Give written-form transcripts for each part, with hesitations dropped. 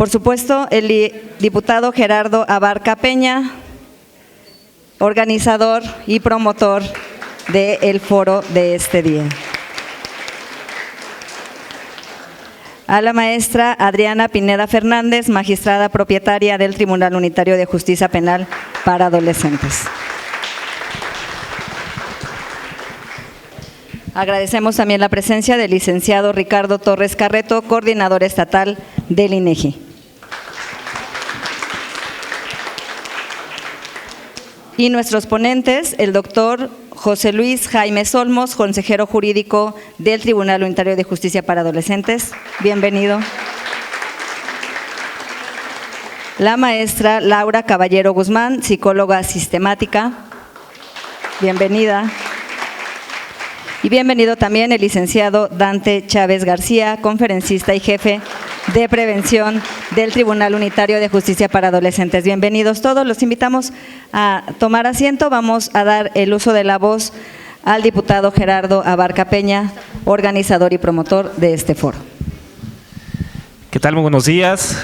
Por supuesto, el diputado Gerardo Abarca Peña, organizador y promotor del foro de este día. A la maestra Adriana Pineda Fernández, magistrada propietaria del Tribunal Unitario de Justicia Penal para Adolescentes. Agradecemos también la presencia del licenciado Ricardo Torres Carreto, coordinador estatal del INEGI. Y nuestros ponentes, el doctor José Luis Jaime Olmos, consejero jurídico del Tribunal Unitario de Justicia para Adolescentes. Bienvenido. La maestra Laura Caballero Guzmán, psicóloga sistemática. Bienvenida. Y bienvenido también el licenciado Dante Chávez García, conferencista y jefe de prevención del Tribunal Unitario de Justicia para Adolescentes. Bienvenidos todos, los invitamos a tomar asiento. Vamos a dar el uso de la voz al diputado Gerardo Abarca Peña, organizador y promotor de este foro. ¿Qué tal? Muy buenos días.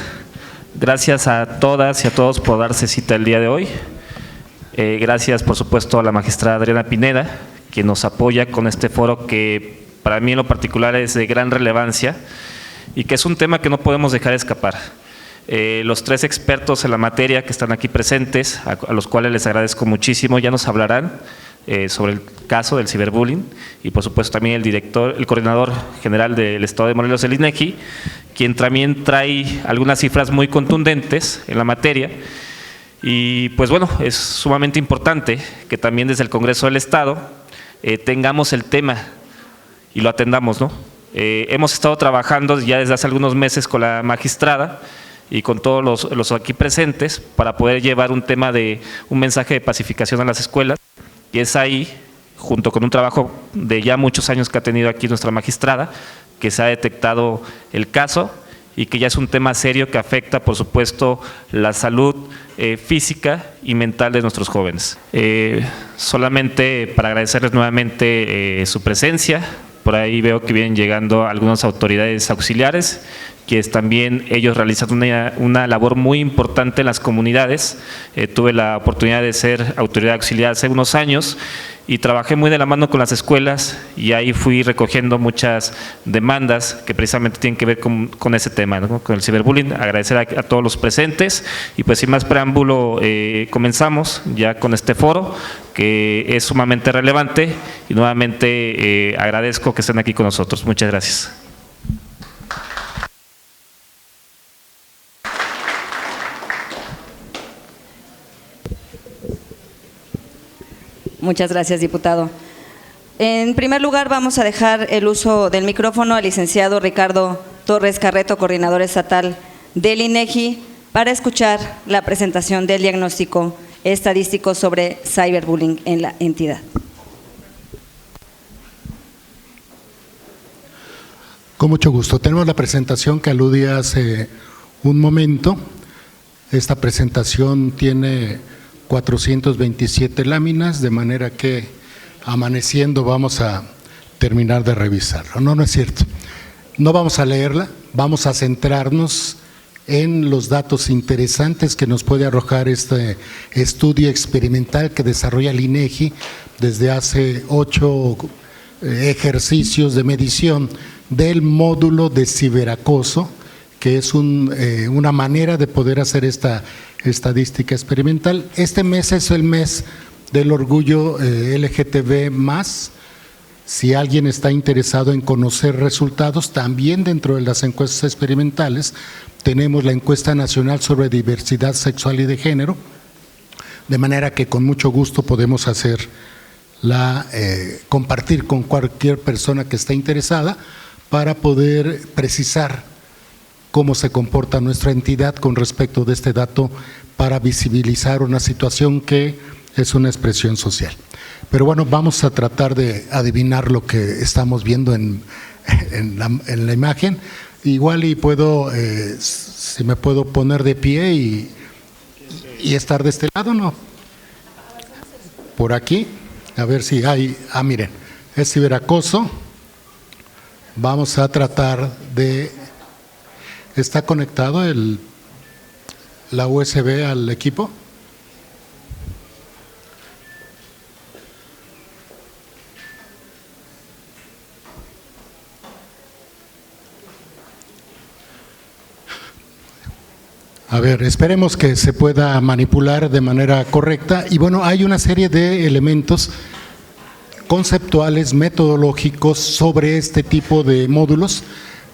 Gracias a todas y a todos por darse cita el día de hoy. Gracias, por supuesto, a la magistrada Adriana Pineda, que nos apoya con este foro que para mí en lo particular es de gran relevancia y que es un tema que no podemos dejar escapar. Los tres expertos en la materia que están aquí presentes, a los cuales les agradezco muchísimo, ya nos hablarán sobre el caso del ciberbullying y por supuesto también el coordinador general del Estado de Morelos, el INEGI, quien también trae algunas cifras muy contundentes en la materia. Y pues bueno, es sumamente importante que también desde el Congreso del Estado tengamos el tema y lo atendamos, ¿no? Hemos estado trabajando ya desde hace algunos meses con la magistrada y con todos los aquí presentes para poder llevar un tema de un mensaje de pacificación a las escuelas, y es ahí, junto con un trabajo de ya muchos años que ha tenido aquí nuestra magistrada, que se ha detectado el caso y que ya es un tema serio que afecta, por supuesto, la salud física y mental de nuestros jóvenes. Solamente para agradecerles nuevamente su presencia. Por ahí veo que vienen llegando algunas autoridades auxiliares, que también ellos realizan una labor muy importante en las comunidades. Tuve la oportunidad de ser autoridad auxiliar hace unos años y trabajé muy de la mano con las escuelas y ahí fui recogiendo muchas demandas que precisamente tienen que ver con ese tema, ¿no? Con el ciberbullying. Agradecer a todos los presentes y pues sin más preámbulo comenzamos ya con este foro que es sumamente relevante y nuevamente agradezco que estén aquí con nosotros. Muchas gracias. Muchas gracias, diputado. En primer lugar, vamos a dejar el uso del micrófono al licenciado Ricardo Torres Carreto, coordinador estatal del INEGI, para escuchar la presentación del diagnóstico estadístico sobre ciberbullying en la entidad. Con mucho gusto. Tenemos la presentación que aludí hace un momento. Esta presentación tiene 427 láminas, de manera que amaneciendo vamos a terminar de revisarlo. No es cierto. No vamos a leerla, vamos a centrarnos en los datos interesantes que nos puede arrojar este estudio experimental que desarrolla el INEGI desde hace 8 ejercicios de medición del módulo de ciberacoso, que es una manera de poder hacer esta estadística experimental. Este mes es el mes del orgullo LGTB+. Si alguien está interesado en conocer resultados, también dentro de las encuestas experimentales tenemos la encuesta nacional sobre diversidad sexual y de género, de manera que con mucho gusto podemos compartir con cualquier persona que esté interesada para poder precisar cómo se comporta nuestra entidad con respecto de este dato para visibilizar una situación que es una expresión social. Pero bueno, vamos a tratar de adivinar lo que estamos viendo en la imagen. Igual y puedo, si me puedo poner de pie y estar de este lado, ¿no? Por aquí, a ver si hay, miren, es ciberacoso. Vamos a tratar de… ¿Está conectado la USB al equipo? A ver, esperemos que se pueda manipular de manera correcta. Y bueno, hay una serie de elementos conceptuales, metodológicos sobre este tipo de módulos,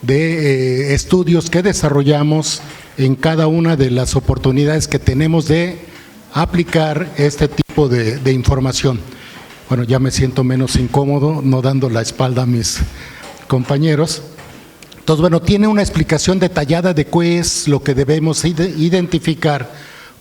de estudios que desarrollamos en cada una de las oportunidades que tenemos de aplicar este tipo de información. Bueno, ya me siento menos incómodo, no dando la espalda a mis compañeros. Entonces, bueno, tiene una explicación detallada de qué es lo que debemos identificar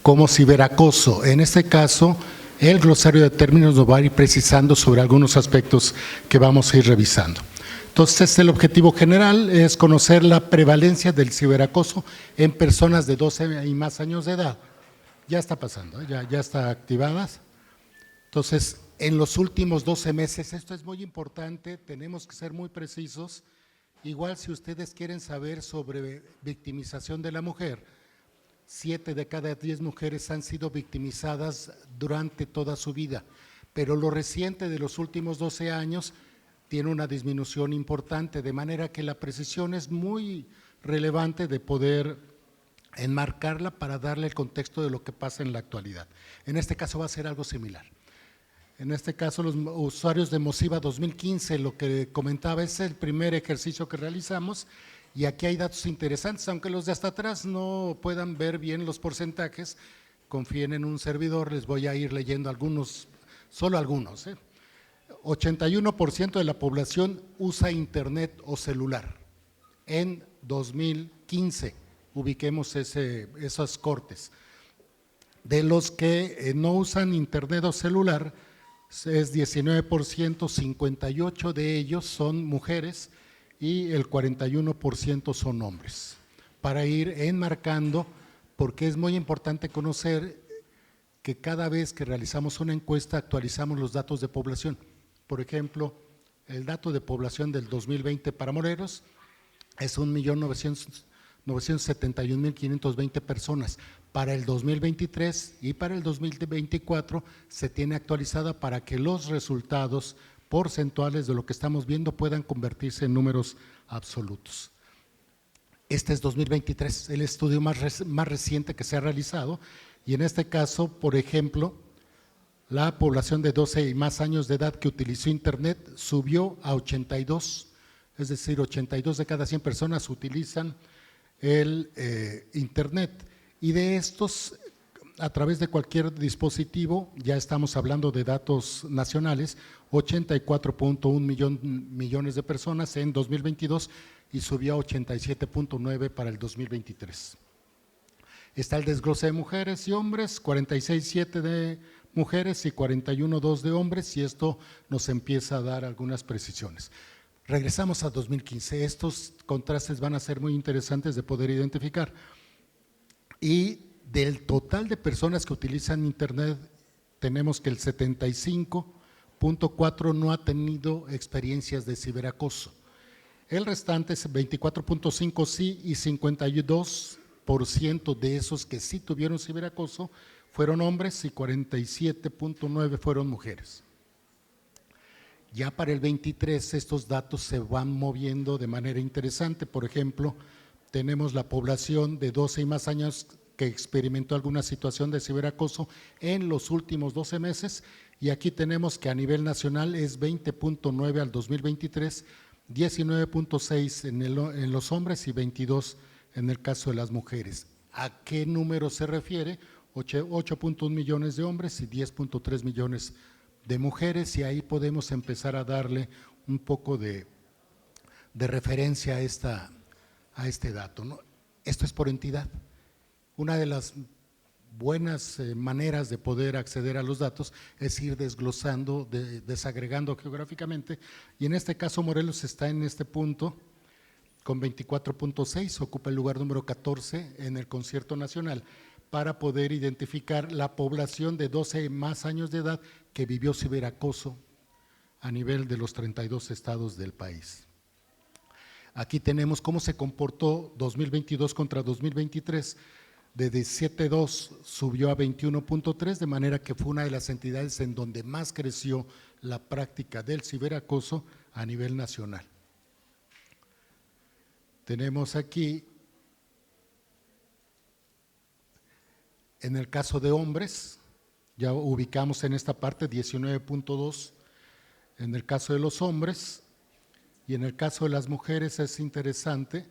como ciberacoso. En este caso, el glosario de términos nos va a ir precisando sobre algunos aspectos que vamos a ir revisando. Entonces, el objetivo general es conocer la prevalencia del ciberacoso en personas de 12 y más años de edad. Ya está pasando, ya está activadas. Entonces, en los últimos 12 meses, esto es muy importante, tenemos que ser muy precisos. Igual, si ustedes quieren saber sobre victimización de la mujer, 7 de cada 10 mujeres han sido victimizadas durante toda su vida, pero lo reciente de los últimos 12 años tiene una disminución importante, de manera que la precisión es muy relevante de poder enmarcarla para darle el contexto de lo que pasa en la actualidad. En este caso va a ser algo similar. En este caso, los usuarios de Mosiva 2015, lo que comentaba, es el primer ejercicio que realizamos y aquí hay datos interesantes, aunque los de hasta atrás no puedan ver bien los porcentajes, confíen en un servidor, les voy a ir leyendo algunos, solo algunos. 81% de la población usa internet o celular en 2015, ubiquemos esos cortes. De los que no usan internet o celular, es 19%, 58% de ellos son mujeres y el 41% son hombres. Para ir enmarcando, porque es muy importante conocer que cada vez que realizamos una encuesta actualizamos los datos de población. Por ejemplo, el dato de población del 2020 para Morelos es 1.971.520 personas. Para el 2023 y para el 2024 se tiene actualizada para que los resultados porcentuales de lo que estamos viendo puedan convertirse en números absolutos. Este es 2023, el estudio más reciente que se ha realizado, y en este caso, por ejemplo, la población de 12 y más años de edad que utilizó internet subió a 82, es decir, 82 de cada 100 personas utilizan el internet. Y de estos, a través de cualquier dispositivo, ya estamos hablando de datos nacionales, 84.1 millones de personas en 2022 y subió a 87.9 para el 2023. Está el desglose de mujeres y hombres, 46.7 de mujeres y 41.2 de hombres, y esto nos empieza a dar algunas precisiones. Regresamos a 2015, estos contrastes van a ser muy interesantes de poder identificar. Y del total de personas que utilizan internet, tenemos que el 75.4 no ha tenido experiencias de ciberacoso. El restante es 24.5 sí y 52% de esos que sí tuvieron ciberacoso fueron hombres y 47.9 fueron mujeres. Ya para el 23 estos datos se van moviendo de manera interesante. Por ejemplo, tenemos la población de 12 y más años que experimentó alguna situación de ciberacoso en los últimos 12 meses, y aquí tenemos que a nivel nacional es 20.9 al 2023, 19.6 en los hombres y 22 en el caso de las mujeres. ¿A qué número se refiere? 8.1 millones de hombres y 10.3 millones de mujeres, y ahí podemos empezar a darle un poco de referencia a este dato, ¿no? Esto es por entidad. Una de las buenas maneras de poder acceder a los datos es ir desglosando, desagregando geográficamente, y en este caso Morelos está en este punto con 24.6, ocupa el lugar número 14 en el concierto nacional para poder identificar la población de 12 más años de edad que vivió ciberacoso a nivel de los 32 estados del país. Aquí tenemos cómo se comportó 2022 contra 2023. De 17.2 subió a 21.3, de manera que fue una de las entidades en donde más creció la práctica del ciberacoso a nivel nacional. Tenemos aquí, en el caso de hombres, ya ubicamos en esta parte 19.2 en el caso de los hombres, y en el caso de las mujeres es interesante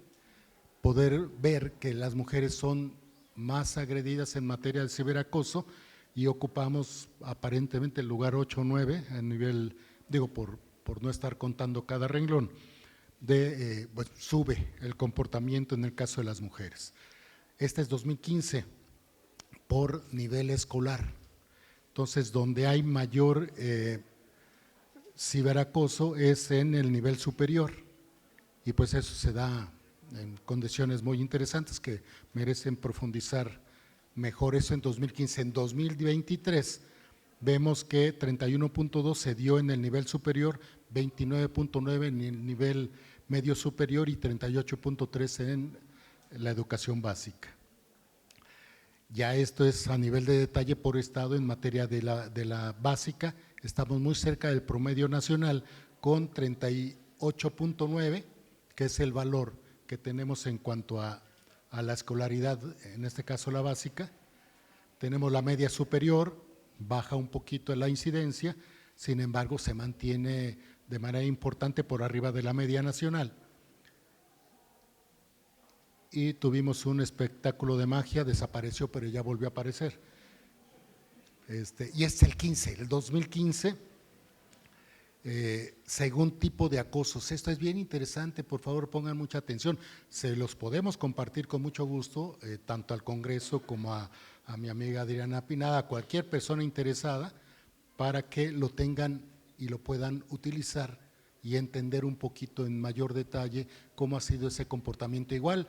poder ver que las mujeres son más agredidas en materia de ciberacoso y ocupamos aparentemente el lugar 8 o 9 a nivel, digo, por no estar contando cada renglón, pues sube el comportamiento en el caso de las mujeres. Este es 2015 por nivel escolar. Entonces, donde hay mayor ciberacoso es en el nivel superior, y pues eso se da en condiciones muy interesantes que merecen profundizar mejor eso en 2015. En 2023 vemos que 31.2 se dio en el nivel superior, 29.9 en el nivel medio superior y 38.3 en la educación básica. Ya esto es a nivel de detalle por estado. En materia de la básica, estamos muy cerca del promedio nacional con 38.9, que es el valor que tenemos en cuanto a la escolaridad, en este caso la básica. Tenemos la media superior, baja un poquito la incidencia, sin embargo se mantiene de manera importante por arriba de la media nacional. Y tuvimos un espectáculo de magia, desapareció pero ya volvió a aparecer. Y es el 15, el 2015, según tipo de acosos. Esto es bien interesante, por favor pongan mucha atención. Se los podemos compartir con mucho gusto, tanto al Congreso como a mi amiga Adriana Pineda, a cualquier persona interesada, para que lo tengan y lo puedan utilizar y entender un poquito en mayor detalle cómo ha sido ese comportamiento. Igual,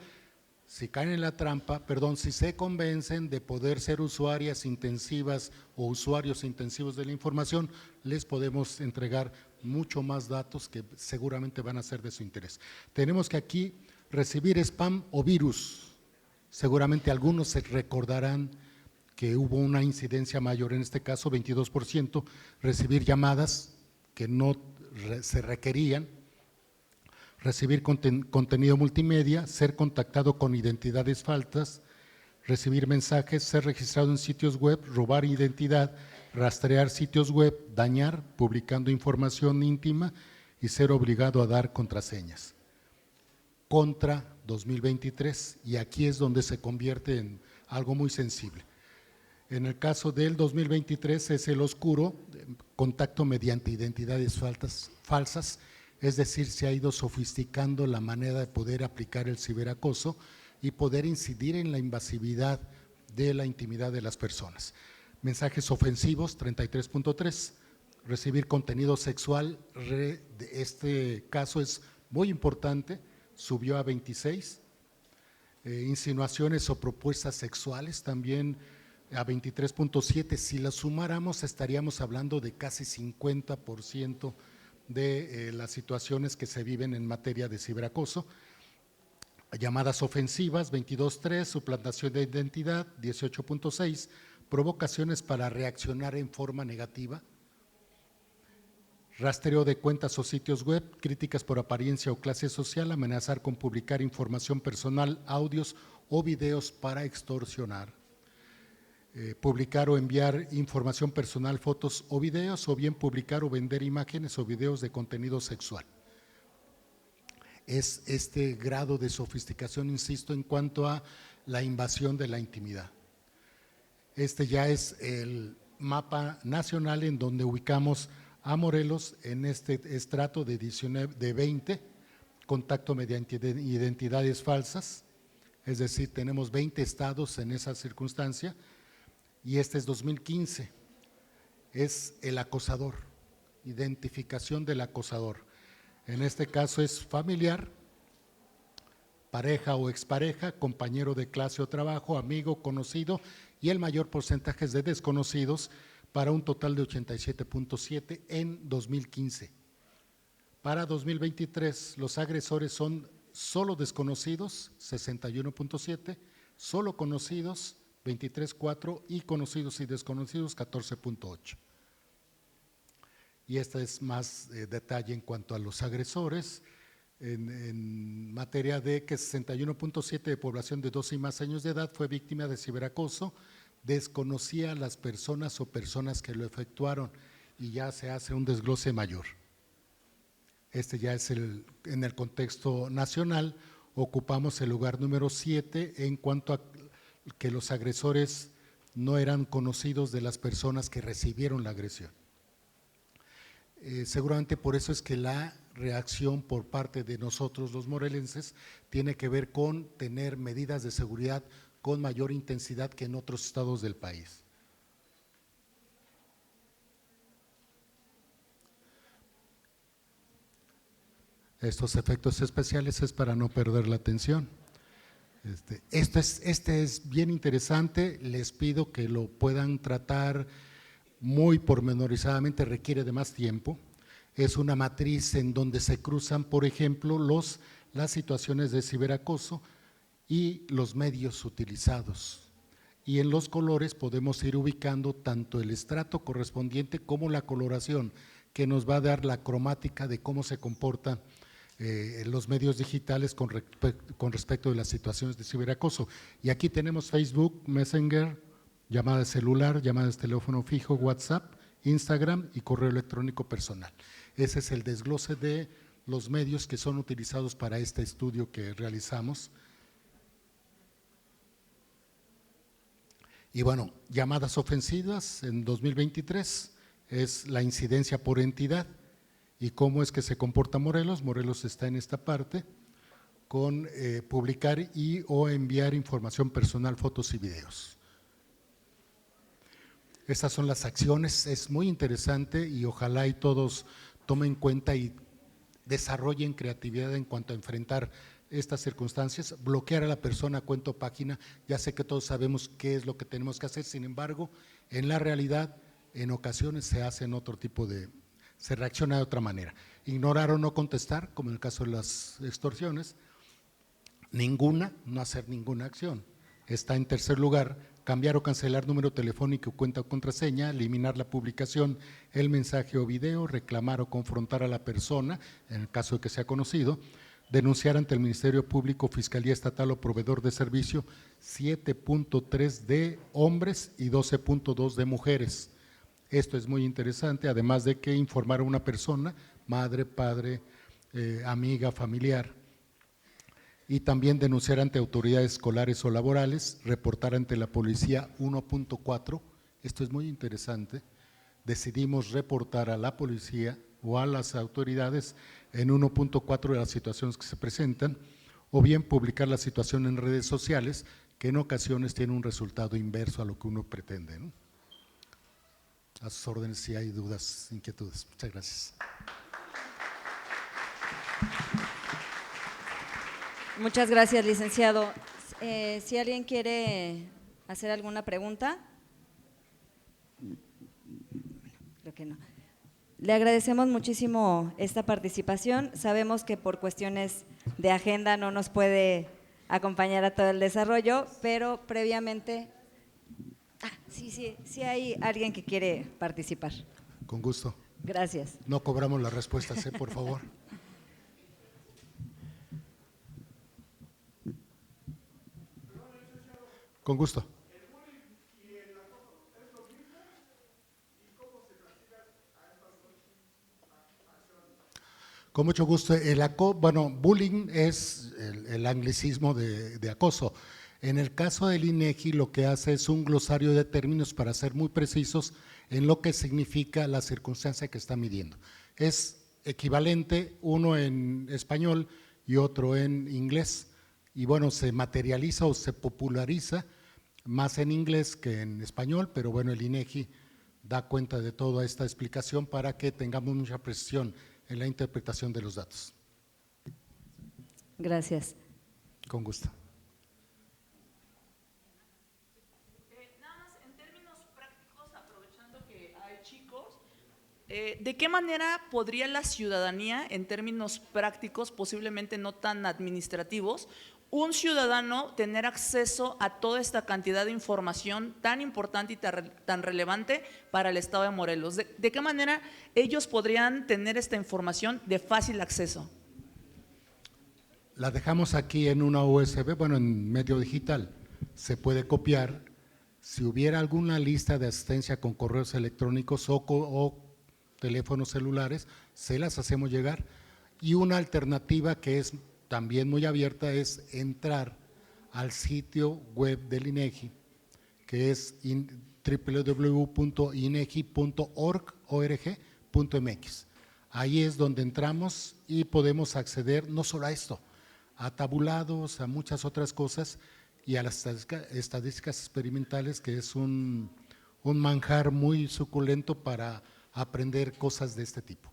si caen en la trampa, si se convencen de poder ser usuarias intensivas o usuarios intensivos de la información, les podemos entregar mucho más datos que seguramente van a ser de su interés. Tenemos que aquí recibir spam o virus. Seguramente algunos se recordarán que hubo una incidencia mayor, en este caso 22%, recibir llamadas que no se requerían, recibir contenido multimedia, ser contactado con identidades falsas, recibir mensajes, ser registrado en sitios web, robar identidad, rastrear sitios web, dañar, publicando información íntima y ser obligado a dar contraseñas. Contra 2023, y aquí es donde se convierte en algo muy sensible. En el caso del 2023 es el oscuro, contacto mediante identidades falsas, es decir, se ha ido sofisticando la manera de poder aplicar el ciberacoso y poder incidir en la invasividad de la intimidad de las personas. Mensajes ofensivos, 33.3, recibir contenido sexual, este caso es muy importante, subió a 26, insinuaciones o propuestas sexuales también a 23.7, si las sumáramos estaríamos hablando de casi 50% de las situaciones que se viven en materia de ciberacoso. Llamadas ofensivas, 22.3, suplantación de identidad, 18.6, provocaciones para reaccionar en forma negativa, rastreo de cuentas o sitios web, críticas por apariencia o clase social, amenazar con publicar información personal, audios o videos para extorsionar. Publicar o enviar información personal, fotos o videos, o bien publicar o vender imágenes o videos de contenido sexual. Es este grado de sofisticación, insisto, en cuanto a la invasión de la intimidad. Este ya es el mapa nacional en donde ubicamos a Morelos en este estrato de 20, contacto mediante identidades falsas, es decir, tenemos 20 estados en esa circunstancia. Y este es 2015, es el acosador, identificación del acosador. En este caso es familiar, pareja o expareja, compañero de clase o trabajo, amigo, conocido, y el mayor porcentaje es de desconocidos, para un total de 87.7 en 2015. Para 2023 los agresores son solo desconocidos 61.7, solo conocidos 23.4 y conocidos y desconocidos 14.8. Y esta es más detalle en cuanto a los agresores, en materia de que 61.7 de población de 12 y más años de edad fue víctima de ciberacoso, desconocía a las personas o personas que lo efectuaron y ya se hace un desglose mayor. Este ya es en el contexto nacional, ocupamos el lugar número 7 en cuanto a que los agresores no eran conocidos de las personas que recibieron la agresión. Seguramente por eso es que la reacción por parte de nosotros los morelenses tiene que ver con tener medidas de seguridad con mayor intensidad que en otros estados del país. Estos efectos especiales es para no perder la atención. Este es bien interesante, les pido que lo puedan tratar muy pormenorizadamente, requiere de más tiempo. Es una matriz en donde se cruzan, por ejemplo, las situaciones de ciberacoso y los medios utilizados. Y en los colores podemos ir ubicando tanto el estrato correspondiente como la coloración, que nos va a dar la cromática de cómo se comportan los medios digitales con respecto de las situaciones de ciberacoso. Y aquí tenemos Facebook, Messenger, llamadas celular, llamadas de teléfono fijo, WhatsApp, Instagram y correo electrónico personal. Ese es el desglose de los medios que son utilizados para este estudio que realizamos. Y bueno, llamadas ofensivas en 2023 es la incidencia por entidad. ¿Y cómo es que se comporta Morelos? Morelos está en esta parte con publicar y o enviar información personal, fotos y videos. Estas son las acciones, es muy interesante y ojalá y todos tomen cuenta y desarrollen creatividad en cuanto a enfrentar estas circunstancias. Bloquear a la persona cuenta o página, ya sé que todos sabemos qué es lo que tenemos que hacer, sin embargo, en la realidad, en ocasiones se hacen otro tipo de… se reacciona de otra manera. Ignorar o no contestar, como en el caso de las extorsiones, no hacer ninguna acción. Está en tercer lugar, cambiar o cancelar número telefónico, cuenta o contraseña, eliminar la publicación, el mensaje o video, reclamar o confrontar a la persona, en el caso de que sea conocido, denunciar ante el Ministerio Público, Fiscalía Estatal o proveedor de servicio, 7.3 de hombres y 12.2 de mujeres. Esto es muy interesante, además de que informar a una persona, madre, padre, amiga, familiar, y también denunciar ante autoridades escolares o laborales, reportar ante la policía 1.4, esto es muy interesante, decidimos reportar a la policía o a las autoridades en 1.4 de las situaciones que se presentan, o bien publicar la situación en redes sociales, que en ocasiones tiene un resultado inverso a lo que uno pretende, ¿no? A sus órdenes si hay dudas, inquietudes. Muchas gracias. Muchas gracias, licenciado. Si alguien quiere hacer alguna pregunta. Creo que no. Le agradecemos muchísimo esta participación. Sabemos que por cuestiones de agenda no nos puede acompañar a todo el desarrollo, pero previamente… sí hay alguien que quiere participar. Con gusto. Gracias. No cobramos las respuestas, por favor. Con gusto. Con mucho gusto. Bullying es el anglicismo de acoso. En el caso del INEGI lo que hace es un glosario de términos para ser muy precisos en lo que significa la circunstancia que está midiendo. Es equivalente uno en español y otro en inglés. Y bueno, se materializa o se populariza más en inglés que en español, pero bueno, el INEGI da cuenta de toda esta explicación para que tengamos mucha precisión en la interpretación de los datos. Gracias. Con gusto. Nada más en términos prácticos, aprovechando que hay chicos, ¿De qué manera podría la ciudadanía, en términos prácticos, posiblemente no tan administrativos, un ciudadano tener acceso a toda esta cantidad de información tan importante y tan relevante para el Estado de Morelos? ¿De qué manera ellos podrían tener esta información de fácil acceso? La dejamos aquí en una USB, bueno, en medio digital, se puede copiar. Si hubiera alguna lista de asistencia con correos electrónicos o teléfonos celulares, se las hacemos llegar. Y una alternativa que es también muy abierta es entrar al sitio web del INEGI, que es www.inegi.org.mx. Ahí es donde entramos y podemos acceder no solo a esto, a tabulados, a muchas otras cosas y a las estadísticas experimentales, que es un manjar muy suculento para aprender cosas de este tipo.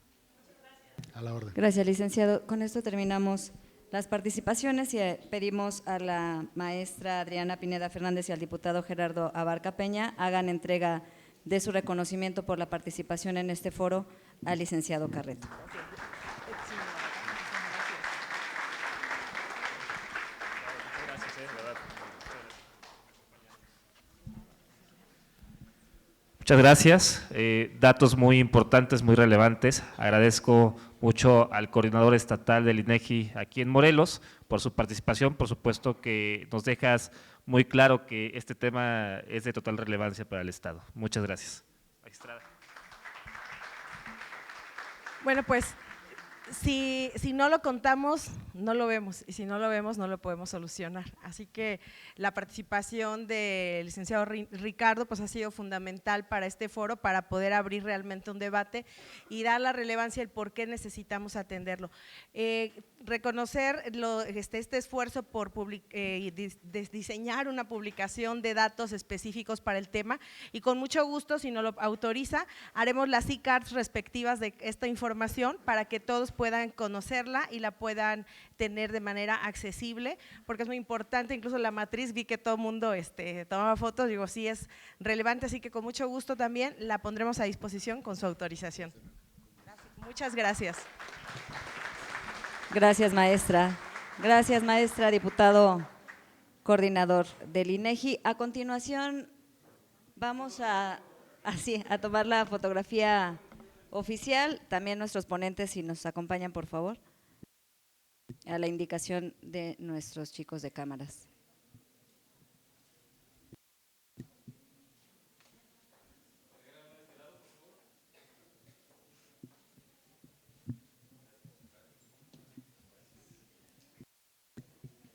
A la orden. Gracias, licenciado. Con esto terminamos las participaciones y pedimos a la maestra Adriana Pineda Fernández y al diputado Gerardo Abarca Peña hagan entrega de su reconocimiento por la participación en este foro al licenciado Carreto. Muchas gracias. Datos muy importantes, muy relevantes. Agradezco mucho al coordinador estatal del INEGI aquí en Morelos por su participación. Por supuesto que nos dejas muy claro que este tema es de total relevancia para el Estado. Muchas gracias. Magistrada. Bueno, pues si no lo contamos, no lo vemos, y si no lo vemos, no lo podemos solucionar. Así que la participación del licenciado Ricardo pues ha sido fundamental para este foro, para poder abrir realmente un debate y dar la relevancia, el por qué necesitamos atenderlo. Reconocer este esfuerzo por diseñar una publicación de datos específicos para el tema, y con mucho gusto, si nos lo autoriza, haremos las e-cards respectivas de esta información para que todos puedan conocerla y la puedan tener de manera accesible, porque es muy importante. Incluso la matriz, vi que todo el mundo tomaba fotos, digo, sí es relevante, así que con mucho gusto también la pondremos a disposición con su autorización. Muchas gracias. Gracias, maestra. Gracias, maestra, diputado coordinador del INEGI. A continuación vamos a tomar la fotografía oficial. También nuestros ponentes, si nos acompañan, por favor, a la indicación de nuestros chicos de cámaras.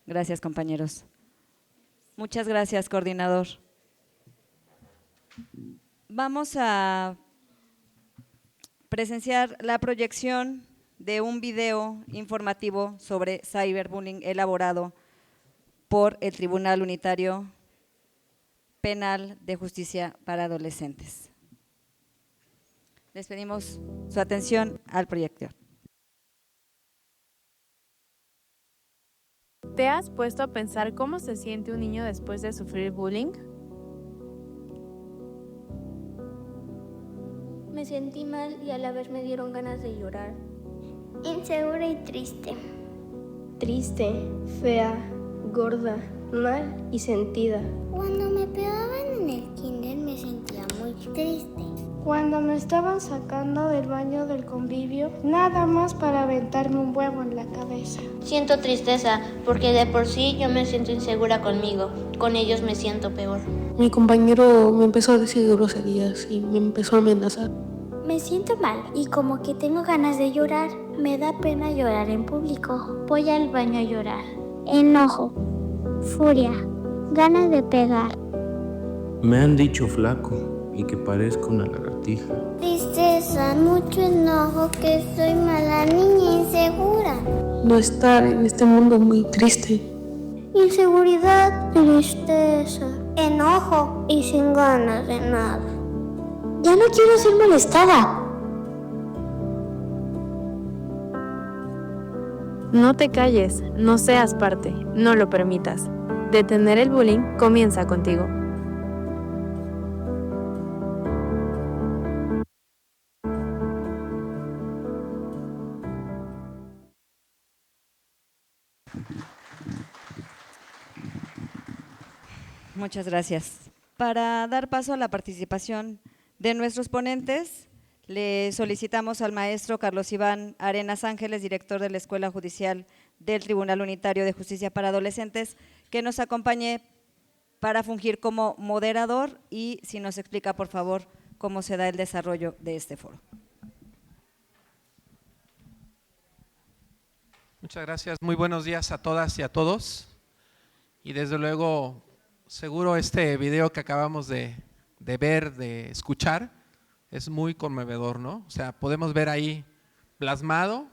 Gracias, compañeros. Muchas gracias, coordinador. Vamos a presenciar la proyección de un video informativo sobre cyberbullying elaborado por el Tribunal Unitario Penal de Justicia para Adolescentes. Les pedimos su atención al proyector. ¿Te has puesto a pensar cómo se siente un niño después de sufrir bullying? Me sentí mal y a la vez me dieron ganas de llorar. Insegura y triste. Triste, fea, gorda, mal y sentida. Cuando me pegaban en el kinder me sentía muy triste. Cuando me estaban sacando del baño del convivio, nada más para aventarme un huevo en la cabeza. Siento tristeza porque de por sí yo me siento insegura conmigo. Con ellos me siento peor. Mi compañero me empezó a decir groserías y me empezó a amenazar. Me siento mal y como que tengo ganas de llorar. Me da pena llorar en público. Voy al baño a llorar. Enojo, furia, ganas de pegar. Me han dicho flaco y que parezco una lagartija. Tristeza, mucho enojo, que soy mala niña insegura. No estar en este mundo muy triste. Inseguridad, tristeza, enojo y sin ganas de nada. Ya no quiero ser molestada. No te calles, no seas parte, no lo permitas. Detener el bullying comienza contigo. Muchas gracias. Para dar paso a la participación de nuestros ponentes, le solicitamos al maestro Carlos Iván Arenas Ángeles, director de la Escuela Judicial del Tribunal Unitario de Justicia para Adolescentes, que nos acompañe para fungir como moderador y si nos explica, por favor, cómo se da el desarrollo de este foro. Muchas gracias. Muy buenos días a todas y a todos. Y desde luego, seguro este video que acabamos de ver, de escuchar, es muy conmovedor, ¿no? O sea, podemos ver ahí plasmado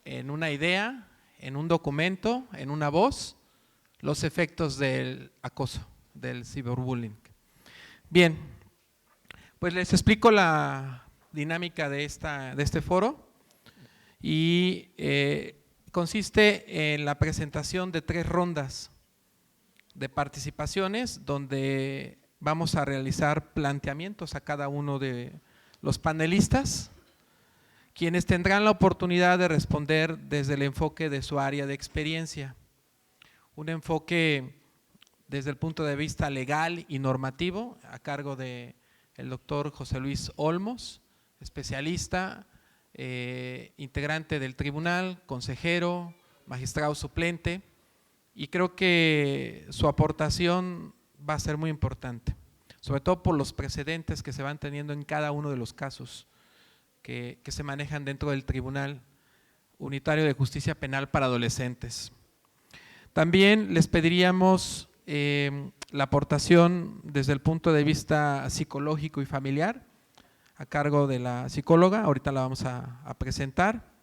en una idea, en un documento, en una voz, los efectos del acoso, del ciberbullying. Bien, pues les explico la dinámica de este foro y consiste en la presentación de 3 rondas de participaciones donde vamos a realizar planteamientos a cada uno de los panelistas, quienes tendrán la oportunidad de responder desde el enfoque de su área de experiencia. Un enfoque desde el punto de vista legal y normativo a cargo del doctor José Luis Olmos, especialista, integrante del tribunal, consejero, magistrado suplente, y creo que su aportación va a ser muy importante, sobre todo por los precedentes que se van teniendo en cada uno de los casos que se manejan dentro del Tribunal Unitario de Justicia Penal para Adolescentes. También les pediríamos la aportación desde el punto de vista psicológico y familiar, a cargo de la psicóloga, ahorita la vamos a presentar.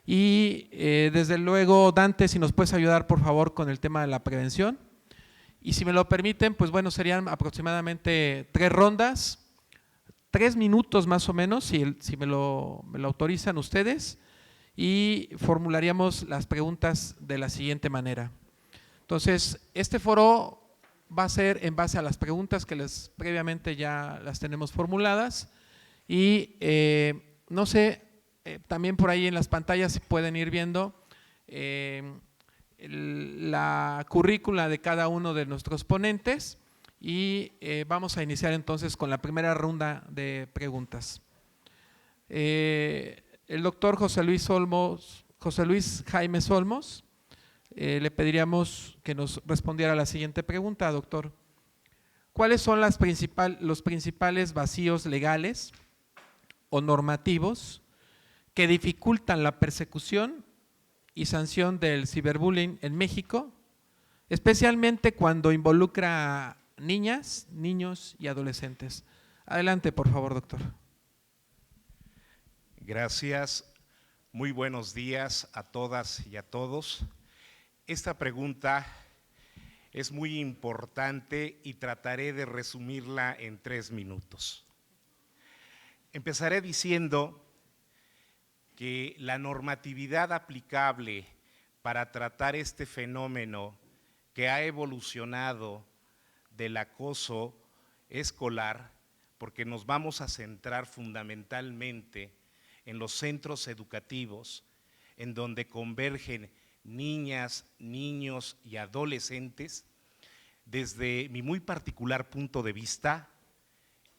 Y desde luego, Dante, si nos puedes ayudar por favor con el tema de la prevención. Y si me lo permiten, pues bueno, serían aproximadamente 3 rondas, 3 minutos más o menos, si me lo autorizan ustedes, y formularíamos las preguntas de la siguiente manera. Entonces, este foro va a ser en base a las preguntas que previamente ya las tenemos formuladas y no sé, también por ahí en las pantallas se pueden ir viendo la currícula de cada uno de nuestros ponentes y vamos a iniciar entonces con la primera ronda de preguntas. El doctor José Luis Jaimes Olmos, le pediríamos que nos respondiera a la siguiente pregunta, doctor. ¿Cuáles son los principales vacíos legales o normativos que dificultan la persecución y sanción del ciberbullying en México, especialmente cuando involucra a niñas, niños y adolescentes? Adelante, por favor, doctor. Gracias. Muy buenos días a todas y a todos. Esta pregunta es muy importante y trataré de resumirla en 3 minutos. Empezaré diciendo que la normatividad aplicable para tratar este fenómeno que ha evolucionado del acoso escolar, porque nos vamos a centrar fundamentalmente en los centros educativos, en donde convergen niñas, niños y adolescentes, desde mi muy particular punto de vista,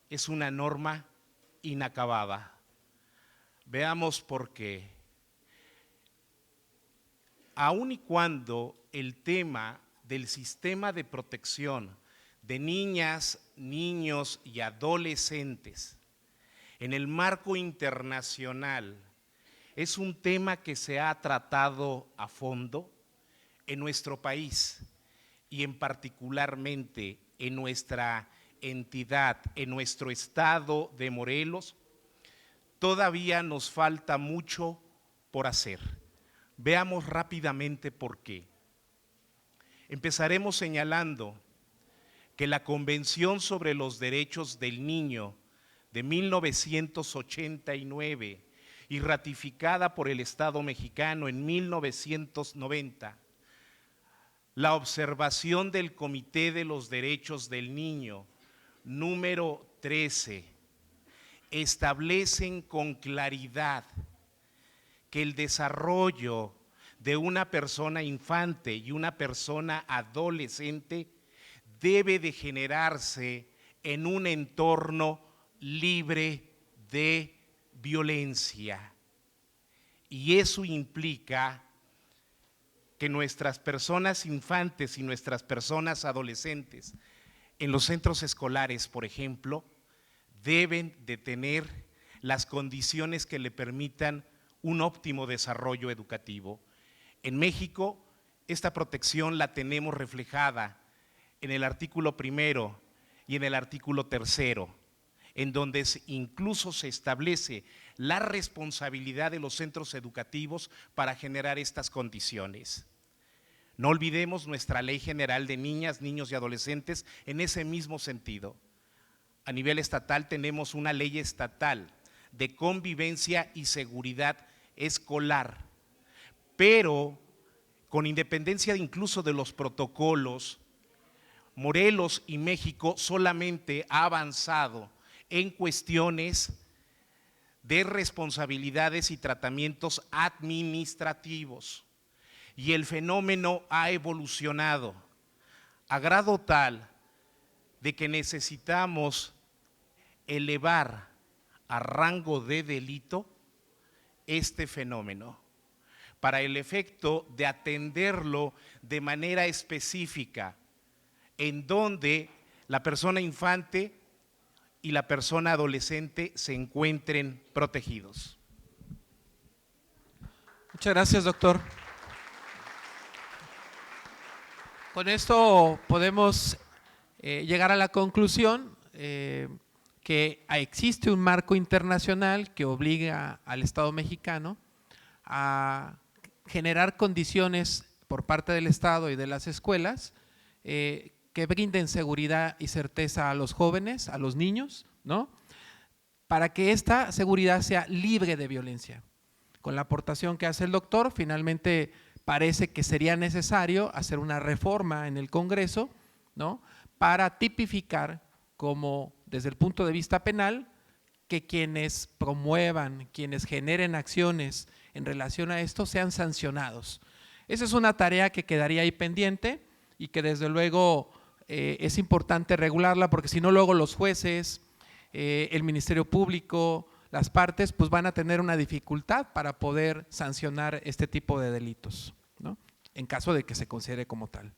es una norma inacabada. Veamos por qué. Aun y cuando el tema del sistema de protección de niñas, niños y adolescentes en el marco internacional es un tema que se ha tratado a fondo en nuestro país y en particularmente en nuestra entidad, en nuestro estado de Morelos, todavía nos falta mucho por hacer. Veamos rápidamente por qué. Empezaremos señalando que la Convención sobre los Derechos del Niño de 1989 y ratificada por el Estado mexicano en 1990, la observación del Comité de los Derechos del Niño número 13, establecen con claridad que el desarrollo de una persona infante y una persona adolescente debe de generarse en un entorno libre de violencia. Y eso implica que nuestras personas infantes y nuestras personas adolescentes en los centros escolares, por ejemplo, deben de tener las condiciones que le permitan un óptimo desarrollo educativo. En México, esta protección la tenemos reflejada en el artículo 1 y en el artículo 3, en donde incluso se establece la responsabilidad de los centros educativos para generar estas condiciones. No olvidemos nuestra Ley General de Niñas, Niños y Adolescentes en ese mismo sentido. A nivel estatal tenemos una ley estatal de convivencia y seguridad escolar, pero con independencia incluso de los protocolos, Morelos y México solamente ha avanzado en cuestiones de responsabilidades y tratamientos administrativos, y el fenómeno ha evolucionado a grado tal de que necesitamos elevar a rango de delito este fenómeno para el efecto de atenderlo de manera específica, en donde la persona infante y la persona adolescente se encuentren protegidos. Muchas gracias, doctor. Con esto podemos llegar a la conclusión que existe un marco internacional que obliga al Estado mexicano a generar condiciones por parte del Estado y de las escuelas que brinden seguridad y certeza a los jóvenes, a los niños, ¿no? Para que esta seguridad sea libre de violencia. Con la aportación que hace el doctor, finalmente parece que sería necesario hacer una reforma en el Congreso, ¿no? Para tipificar como, desde el punto de vista penal, que quienes promuevan, quienes generen acciones en relación a esto sean sancionados. Esa es una tarea que quedaría ahí pendiente y que desde luego es importante regularla, porque si no luego los jueces, el Ministerio Público, las partes pues van a tener una dificultad para poder sancionar este tipo de delitos, ¿no? En caso de que se considere como tal.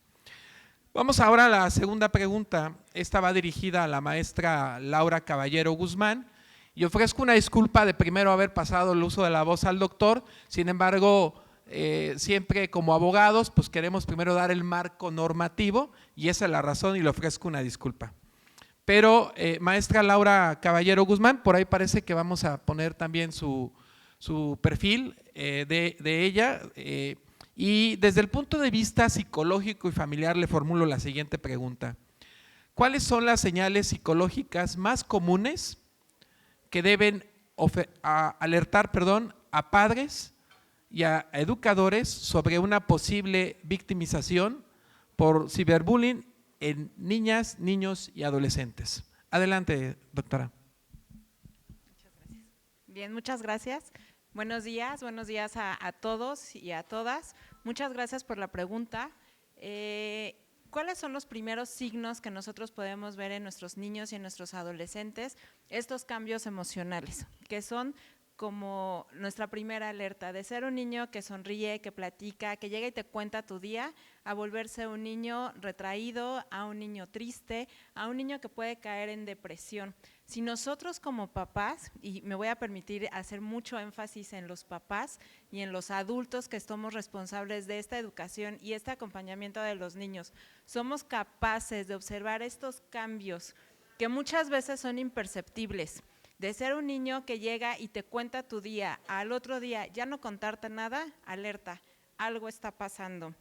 Vamos ahora a la segunda pregunta. Esta va dirigida a la maestra Laura Caballero Guzmán, y ofrezco una disculpa de primero haber pasado el uso de la voz al doctor. Sin embargo, siempre como abogados pues queremos primero dar el marco normativo, y esa es la razón, y le ofrezco una disculpa. Pero maestra Laura Caballero Guzmán, por ahí parece que vamos a poner también su perfil de ella, y desde el punto de vista psicológico y familiar le formulo la siguiente pregunta. ¿Cuáles son las señales psicológicas más comunes que deben alertar a padres y a educadores sobre una posible victimización por ciberbullying en niñas, niños y adolescentes? Adelante, doctora. Muchas gracias. Bien, muchas gracias. Buenos días a todos y a todas. Muchas gracias por la pregunta. ¿Cuáles son los primeros signos que nosotros podemos ver en nuestros niños y en nuestros adolescentes? Estos cambios emocionales, que son como nuestra primera alerta, de ser un niño que sonríe, que platica, que llega y te cuenta tu día, a volverse un niño retraído, a un niño triste, a un niño que puede caer en depresión. Si nosotros como papás, y me voy a permitir hacer mucho énfasis en los papás y en los adultos que somos responsables de esta educación y este acompañamiento de los niños, somos capaces de observar estos cambios que muchas veces son imperceptibles, de ser un niño que llega y te cuenta tu día, al otro día ya no contarte nada, alerta, algo está pasando.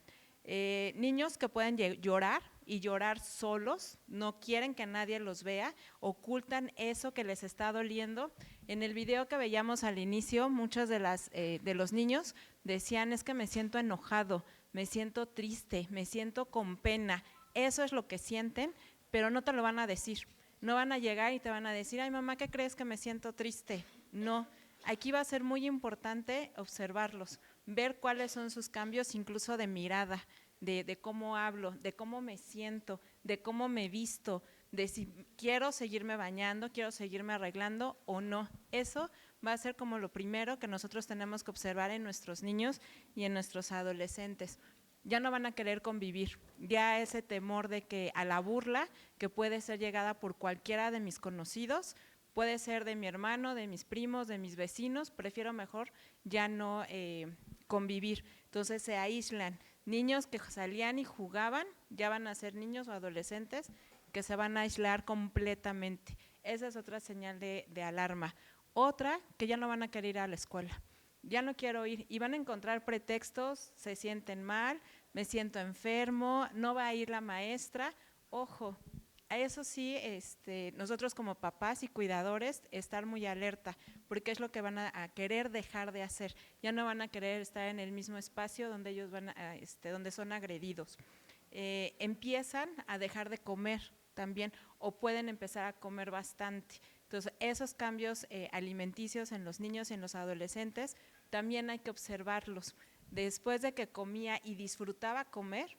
Niños que pueden llorar y llorar solos, no quieren que nadie los vea, ocultan eso que les está doliendo. En el video que veíamos al inicio, muchos de los niños decían: es que me siento enojado, me siento triste, me siento con pena. Eso es lo que sienten, pero no te lo van a decir. No van a llegar y te van a decir: ay mamá, ¿qué crees que me siento triste? No, aquí va a ser muy importante observarlos, ver cuáles son sus cambios incluso de mirada, de cómo hablo, de cómo me siento, de cómo me visto, de si quiero seguirme bañando, quiero seguirme arreglando o no. Eso va a ser como lo primero que nosotros tenemos que observar en nuestros niños y en nuestros adolescentes. Ya no van a querer convivir, ya ese temor de que a la burla, que puede ser llegada por cualquiera de mis conocidos, puede ser de mi hermano, de mis primos, de mis vecinos, prefiero mejor ya no convivir. Entonces se aíslan. Niños que salían y jugaban, ya van a ser niños o adolescentes que se van a aislar completamente. Esa es otra señal de alarma. Otra, que ya no van a querer ir a la escuela. Ya no quiero ir, y van a encontrar pretextos, se sienten mal, me siento enfermo, no va a ir la maestra. Ojo, a eso sí, nosotros como papás y cuidadores, estar muy alerta, porque es lo que van a querer dejar de hacer. Ya no van a querer estar en el mismo espacio donde ellos donde son agredidos. Empiezan a dejar de comer también, o pueden empezar a comer bastante. Entonces, esos cambios alimenticios en los niños y en los adolescentes también hay que observarlos. Después de que comía y disfrutaba comer,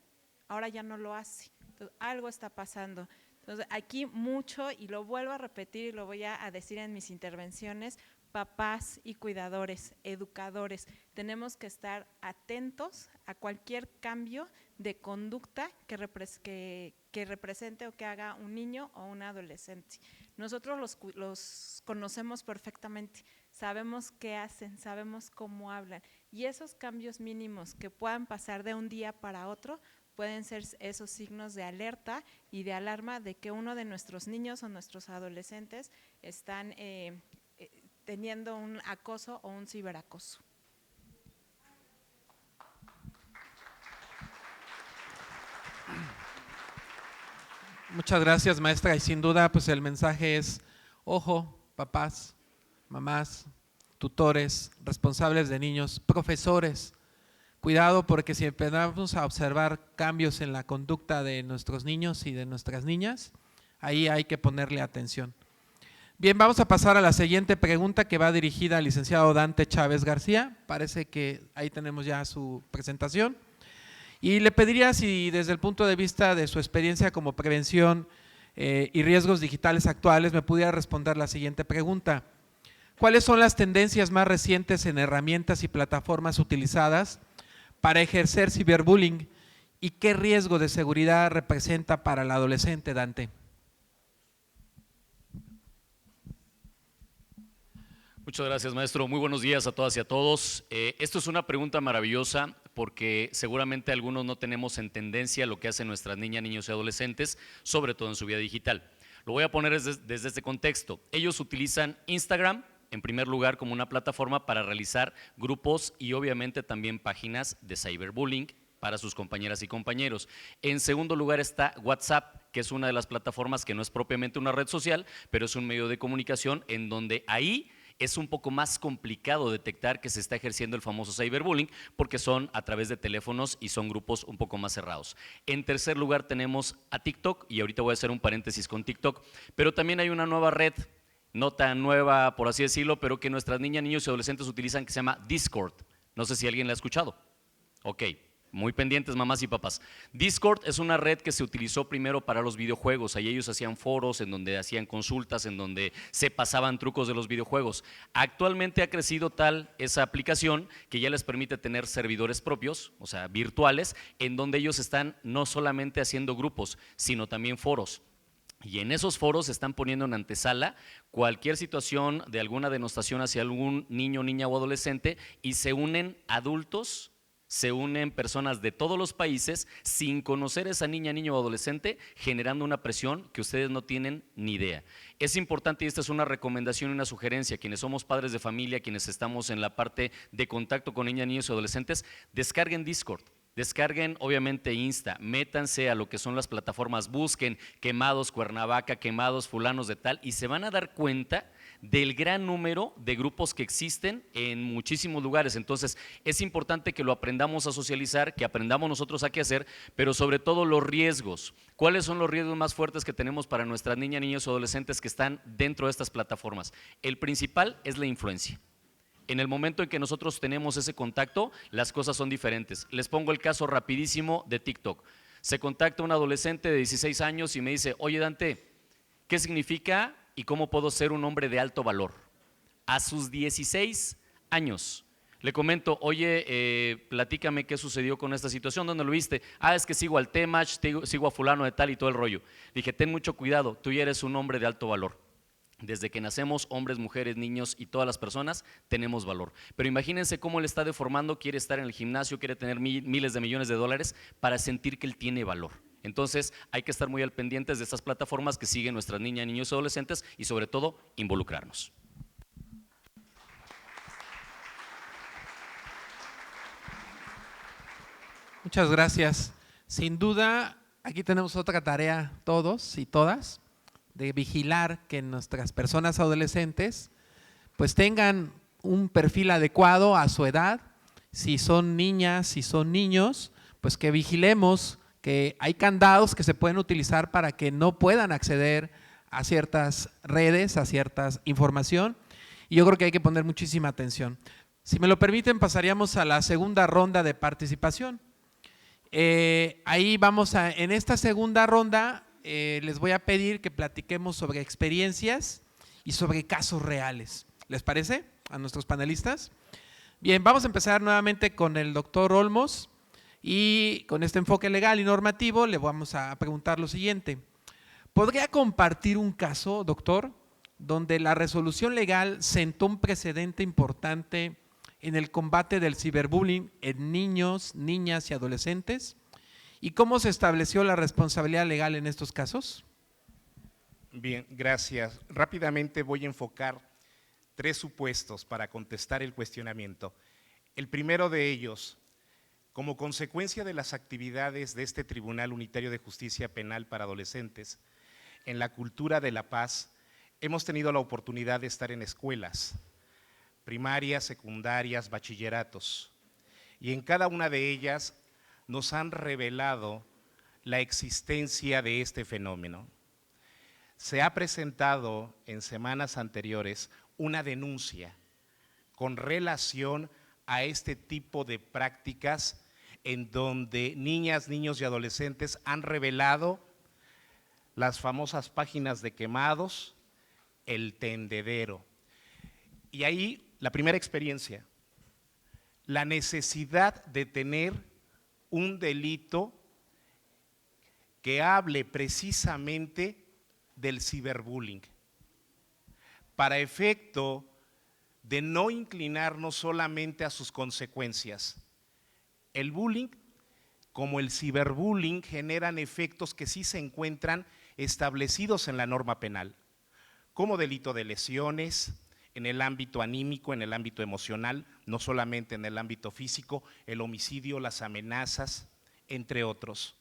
ahora ya no lo hace. Entonces, algo está pasando. Entonces, aquí mucho, y lo vuelvo a repetir y lo voy a decir en mis intervenciones, papás y cuidadores, educadores, tenemos que estar atentos a cualquier cambio de conducta que represente o que haga un niño o un adolescente. Nosotros los conocemos perfectamente, sabemos qué hacen, sabemos cómo hablan, y esos cambios mínimos que puedan pasar de un día para otro pueden ser esos signos de alerta y de alarma de que uno de nuestros niños o nuestros adolescentes están teniendo un acoso o un ciberacoso. Muchas gracias, maestra, y sin duda pues el mensaje es: ojo, papás, mamás, tutores, responsables de niños, profesores, cuidado, porque si empezamos a observar cambios en la conducta de nuestros niños y de nuestras niñas, ahí hay que ponerle atención. Bien, vamos a pasar a la siguiente pregunta, que va dirigida al licenciado Dante Chávez García. Parece que ahí tenemos ya su presentación. Y le pediría si desde el punto de vista de su experiencia como prevención y riesgos digitales actuales me pudiera responder la siguiente pregunta. ¿Cuáles son las tendencias más recientes en herramientas y plataformas utilizadas para ejercer ciberbullying y qué riesgo de seguridad representa para el adolescente, Dante? Muchas gracias, maestro. Muy buenos días a todas y a todos. Esto es una pregunta maravillosa porque seguramente algunos no tenemos en tendencia lo que hacen nuestras niñas, niños y adolescentes, sobre todo en su vida digital. Lo voy a poner desde este contexto. Ellos utilizan Instagram, en primer lugar, como una plataforma para realizar grupos y obviamente también páginas de cyberbullying para sus compañeras y compañeros. En segundo lugar está WhatsApp, que es una de las plataformas que no es propiamente una red social, pero es un medio de comunicación en donde ahí es un poco más complicado detectar que se está ejerciendo el famoso cyberbullying porque son a través de teléfonos y son grupos un poco más cerrados. En tercer lugar tenemos a TikTok, y ahorita voy a hacer un paréntesis con TikTok, pero también hay una nueva red, no tan nueva por así decirlo, pero que nuestras niñas, niños y adolescentes utilizan, que se llama Discord. No sé si alguien la ha escuchado. Ok. Muy pendientes, mamás y papás. Discord es una red que se utilizó primero para los videojuegos. Ahí ellos hacían foros en donde hacían consultas, en donde se pasaban trucos de los videojuegos. Actualmente ha crecido tal esa aplicación que ya les permite tener servidores propios, o sea, virtuales, en donde ellos están no solamente haciendo grupos, sino también foros. Y en esos foros están poniendo en antesala cualquier situación de alguna denostación hacia algún niño, niña o adolescente, y se unen adultos, se unen personas de todos los países sin conocer a esa niña, niño o adolescente, generando una presión que ustedes no tienen ni idea. Es importante, y esta es una recomendación y una sugerencia, quienes somos padres de familia, quienes estamos en la parte de contacto con niñas, niños y adolescentes, descarguen Discord. Descarguen obviamente Insta, métanse a lo que son las plataformas, busquen Quemados Cuernavaca, Quemados Fulanos de Tal, y se van a dar cuenta del gran número de grupos que existen en muchísimos lugares. Entonces es importante que lo aprendamos a socializar, que aprendamos nosotros a qué hacer, pero sobre todo los riesgos. ¿Cuáles son los riesgos más fuertes que tenemos para nuestras niñas, niños o adolescentes que están dentro de estas plataformas? El principal es la influencia. En el momento en que nosotros tenemos ese contacto, las cosas son diferentes. Les pongo el caso rapidísimo de TikTok. Se contacta un adolescente de 16 años y me dice, oye Dante, ¿qué significa y cómo puedo ser un hombre de alto valor? A sus 16 años. Le comento, oye, platícame qué sucedió con esta situación, ¿dónde lo viste? Ah, es que sigo al Temach, sigo a fulano de tal y todo el rollo. Dije, ten mucho cuidado, tú ya eres un hombre de alto valor. Desde que nacemos, hombres, mujeres, niños y todas las personas tenemos valor. Pero imagínense cómo él está deformando, quiere estar en el gimnasio, quiere tener miles de millones de dólares para sentir que él tiene valor. Entonces hay que estar muy al pendientes de estas plataformas que siguen nuestras niñas, niños y adolescentes y sobre todo involucrarnos. Muchas gracias. Sin duda, aquí tenemos otra tarea todos y todas, de vigilar que nuestras personas adolescentes pues tengan un perfil adecuado a su edad. Si son niñas, si son niños, pues que vigilemos que hay candados que se pueden utilizar para que no puedan acceder a ciertas redes, a cierta información, y yo creo que hay que poner muchísima atención. Si me lo permiten, pasaríamos a la segunda ronda de participación. Ahí vamos en esta segunda ronda les voy a pedir que platiquemos sobre experiencias y sobre casos reales. ¿Les parece a nuestros panelistas? Bien, vamos a empezar nuevamente con el doctor Olmos y con este enfoque legal y normativo le vamos a preguntar lo siguiente. ¿Podría compartir un caso, doctor, donde la resolución legal sentó un precedente importante en el combate del ciberbullying en niños, niñas y adolescentes? ¿Y cómo se estableció la responsabilidad legal en estos casos? Bien, gracias. Rápidamente voy a enfocar 3 supuestos para contestar el cuestionamiento. El primero de ellos, como consecuencia de las actividades de este Tribunal Unitario de Justicia Penal para Adolescentes, en la cultura de la paz, hemos tenido la oportunidad de estar en escuelas, primarias, secundarias, bachilleratos, y en cada una de ellas nos han revelado la existencia de este fenómeno. Se ha presentado en semanas anteriores una denuncia con relación a este tipo de prácticas en donde niñas, niños y adolescentes han revelado las famosas páginas de quemados, el tendedero. Y ahí la primera experiencia, la necesidad de tener un delito que hable precisamente del ciberbullying, para efecto de no inclinarnos solamente a sus consecuencias. El bullying, como el ciberbullying, generan efectos que sí se encuentran establecidos en la norma penal, como delito de lesiones, en el ámbito anímico, en el ámbito emocional, no solamente en el ámbito físico, el homicidio, las amenazas, entre otros.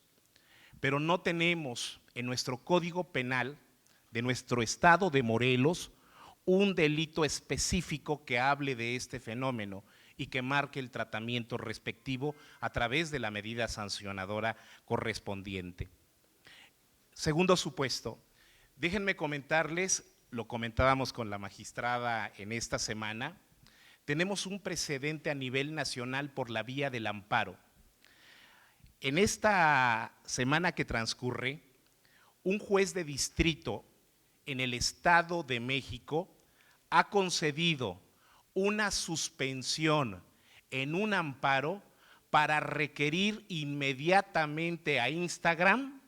Pero no tenemos en nuestro Código Penal de nuestro estado de Morelos un delito específico que hable de este fenómeno y que marque el tratamiento respectivo a través de la medida sancionadora correspondiente. Segundo supuesto, déjenme comentarles, lo comentábamos con la magistrada en esta semana, tenemos un precedente a nivel nacional por la vía del amparo. En esta semana que transcurre, un juez de distrito en el Estado de México ha concedido una suspensión en un amparo para requerir inmediatamente a Instagram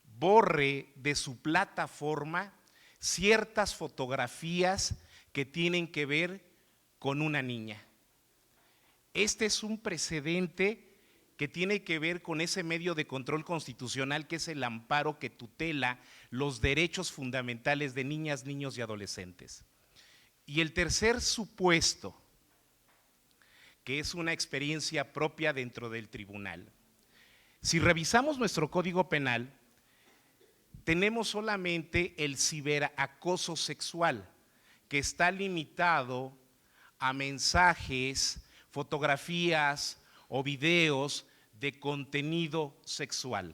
borre de su plataforma ciertas fotografías que tienen que ver con una niña. Este es un precedente que tiene que ver con ese medio de control constitucional que es el amparo que tutela los derechos fundamentales de niñas, niños y adolescentes. Y el tercer supuesto, que es una experiencia propia dentro del tribunal. Si revisamos nuestro Código Penal, tenemos solamente el ciberacoso sexual, que está limitado a mensajes, fotografías o videos de contenido sexual,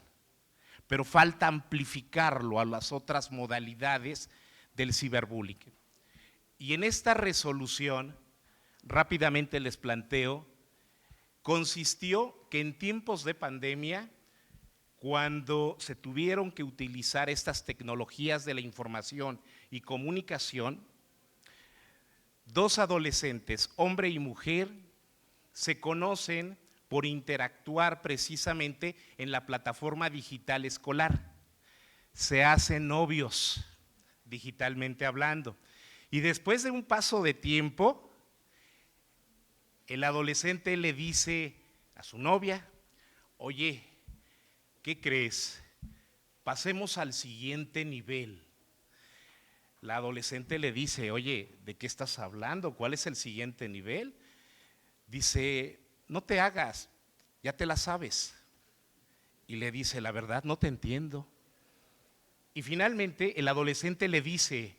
pero falta amplificarlo a las otras modalidades del ciberbullying. Y en esta resolución rápidamente les planteo, consistió que en tiempos de pandemia, cuando se tuvieron que utilizar estas tecnologías de la información y comunicación, dos adolescentes, hombre y mujer, se conocen por interactuar precisamente en la plataforma digital escolar. Se hacen novios, digitalmente hablando. Y después de un paso de tiempo, el adolescente le dice a su novia, oye, ¿qué crees? Pasemos al siguiente nivel. La adolescente le dice, oye, ¿de qué estás hablando? ¿Cuál es el siguiente nivel? Dice, no te hagas, ya te la sabes. Y le dice, la verdad no te entiendo. Y finalmente el adolescente le dice,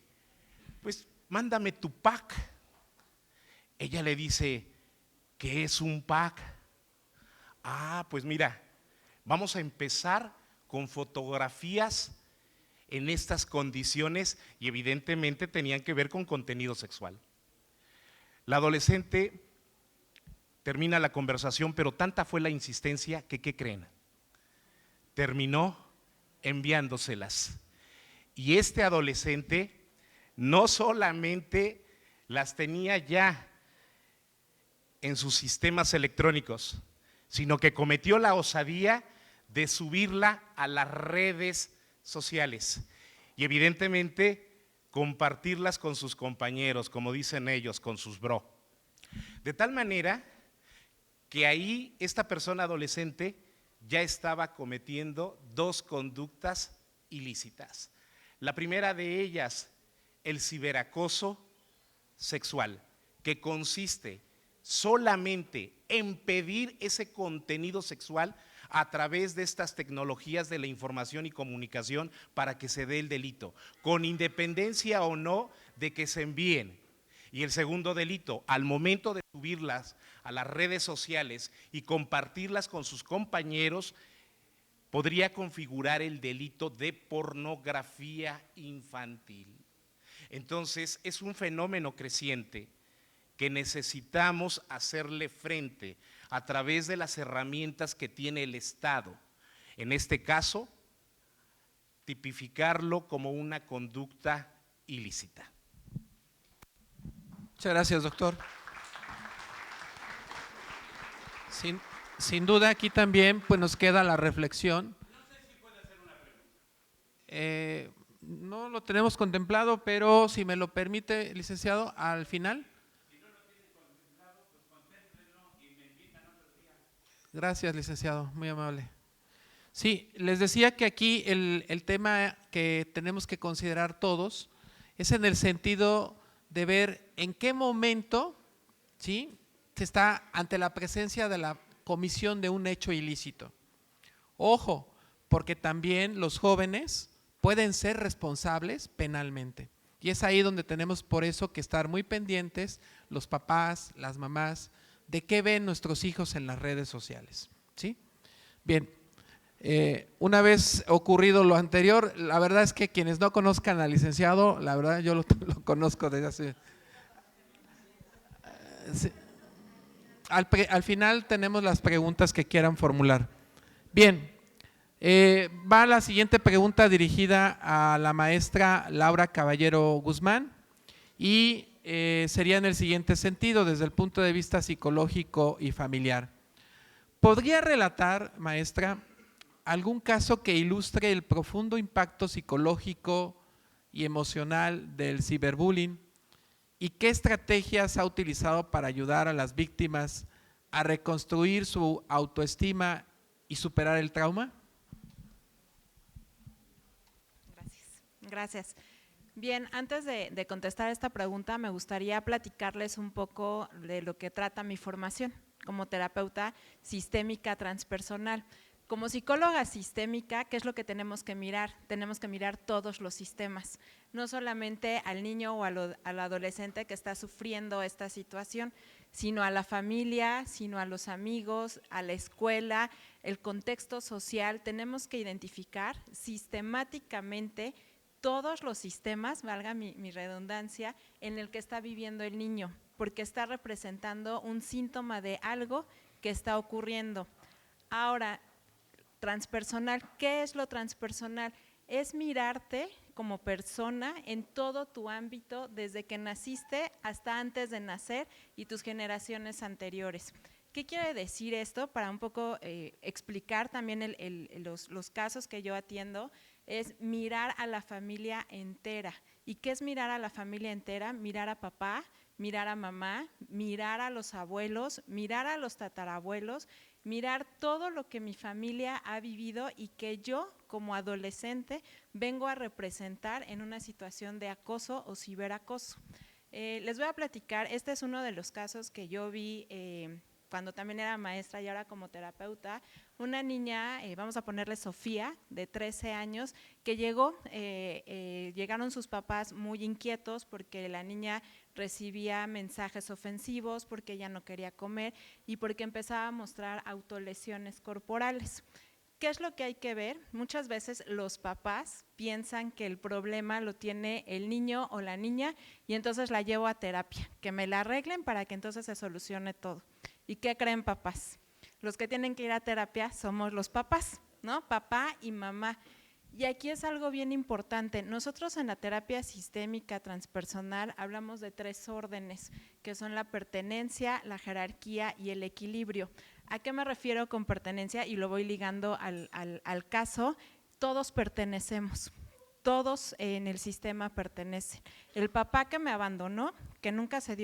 pues mándame tu pack. Ella le dice, ¿qué es un pack? Ah, pues mira, vamos a empezar con fotografías en estas condiciones y evidentemente tenían que ver con contenido sexual. La adolescente termina la conversación, pero tanta fue la insistencia que, ¿qué creen? Terminó enviándoselas. Y este adolescente no solamente las tenía ya en sus sistemas electrónicos, sino que cometió la osadía de subirla a las redes sociales y evidentemente compartirlas con sus compañeros, como dicen ellos, con sus bro. De tal manera que ahí esta persona adolescente ya estaba cometiendo dos conductas ilícitas. La primera de ellas, el ciberacoso sexual, que consiste solamente en pedir ese contenido sexual a través de estas tecnologías de la información y comunicación para que se dé el delito, con independencia o no de que se envíen. Y el segundo delito, al momento de subirlas a las redes sociales y compartirlas con sus compañeros, podría configurar el delito de pornografía infantil. Entonces, es un fenómeno creciente que necesitamos hacerle frente a través de las herramientas que tiene el Estado. En este caso, tipificarlo como una conducta ilícita. Muchas gracias, doctor. Sin duda aquí también pues nos queda la reflexión. No sé si puede hacer una pregunta. No lo tenemos contemplado, pero si me lo permite, licenciado, al final. Si no lo tiene contemplado, pues contémplenlo y me invitan otro día. Gracias, licenciado, muy amable. Sí, les decía que aquí el tema que tenemos que considerar todos es en el sentido de ver en qué momento, ¿sí?, se está ante la presencia de la comisión de un hecho ilícito. Ojo, porque también los jóvenes pueden ser responsables penalmente. Y es ahí donde tenemos por eso que estar muy pendientes, los papás, las mamás, de qué ven nuestros hijos en las redes sociales, ¿sí? Bien, una vez ocurrido lo anterior, la verdad es que quienes no conozcan al licenciado, la verdad yo lo conozco desde hace… Sí. Al final tenemos las preguntas que quieran formular. Bien, va la siguiente pregunta dirigida a la maestra Laura Caballero Guzmán y sería en el siguiente sentido, desde el punto de vista psicológico y familiar. ¿Podría relatar, maestra, algún caso que ilustre el profundo impacto psicológico y emocional del ciberbullying? ¿Y qué estrategias ha utilizado para ayudar a las víctimas a reconstruir su autoestima y superar el trauma? Gracias. Bien, antes de contestar esta pregunta, me gustaría platicarles un poco de lo que trata mi formación como terapeuta sistémica transpersonal. Como psicóloga sistémica, ¿qué es lo que tenemos que mirar? Tenemos que mirar todos los sistemas, no solamente al niño o al adolescente que está sufriendo esta situación, sino a la familia, sino a los amigos, a la escuela, el contexto social. Tenemos que identificar sistemáticamente todos los sistemas, valga mi redundancia, en el que está viviendo el niño. porque está representando un síntoma de algo que está ocurriendo. Ahora, transpersonal, ¿qué es lo transpersonal? Es mirarte como persona en todo tu ámbito, desde que naciste hasta antes de nacer y tus generaciones anteriores. ¿Qué quiere decir esto? Para un poco explicar también los casos que yo atiendo, es mirar a la familia entera. ¿Y qué es mirar a la familia entera? Mirar a papá, mirar a mamá, mirar a los abuelos, mirar a los tatarabuelos, mirar todo lo que mi familia ha vivido y que yo como adolescente vengo a representar en una situación de acoso o ciberacoso. Les voy a platicar, este es uno de los casos que yo vi cuando también era maestra y ahora como terapeuta, una niña, vamos a ponerle Sofía, de 13 años, que llegaron sus papás muy inquietos porque la niña recibía mensajes ofensivos, porque ella no quería comer y porque empezaba a mostrar autolesiones corporales. ¿Qué es lo que hay que ver? Muchas veces los papás piensan que el problema lo tiene el niño o la niña y entonces la llevo a terapia, que me la arreglen para que entonces se solucione todo. ¿Y qué creen papás? Los que tienen que ir a terapia somos los papás, ¿no? Papá y mamá. Y aquí es algo bien importante. Nosotros en la terapia sistémica transpersonal hablamos de 3 órdenes, que son la pertenencia, la jerarquía y el equilibrio. ¿A qué me refiero con pertenencia? Y lo voy ligando al caso. Todos pertenecemos. Todos en el sistema pertenecen. El papá que me abandonó, que nunca se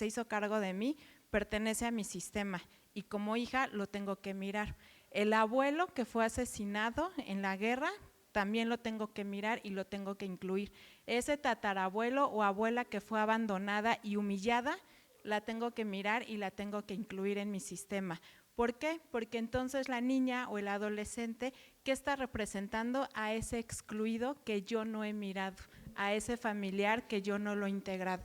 hizo cargo de mí, pertenece a mi sistema y como hija lo tengo que mirar. El abuelo que fue asesinado en la guerra también lo tengo que mirar y lo tengo que incluir. Ese tatarabuelo o abuela que fue abandonada y humillada, la tengo que mirar y la tengo que incluir en mi sistema. ¿Por qué? Porque entonces la niña o el adolescente, ¿qué está representando? A ese excluido que yo no he mirado, a ese familiar que yo no lo he integrado.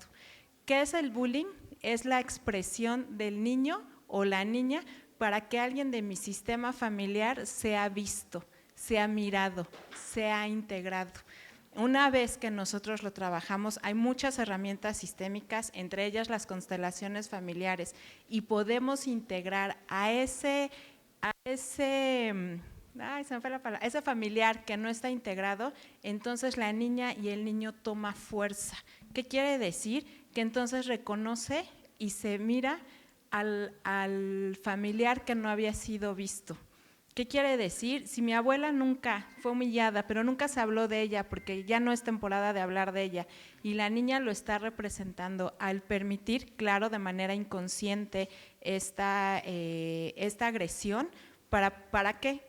¿Qué es el bullying? Es la expresión del niño o la niña para que alguien de mi sistema familiar sea visto, sea mirado, sea integrado. Una vez que nosotros lo trabajamos, hay muchas herramientas sistémicas, entre ellas las constelaciones familiares, y podemos integrar a ese familiar que no está integrado, entonces la niña y el niño toma fuerza. ¿Qué quiere decir? Que entonces reconoce y se mira al familiar que no había sido visto. ¿Qué quiere decir? Si mi abuela nunca fue humillada, pero nunca se habló de ella porque ya no es temporada de hablar de ella y la niña lo está representando al permitir, claro, de manera inconsciente esta agresión, ¿para qué?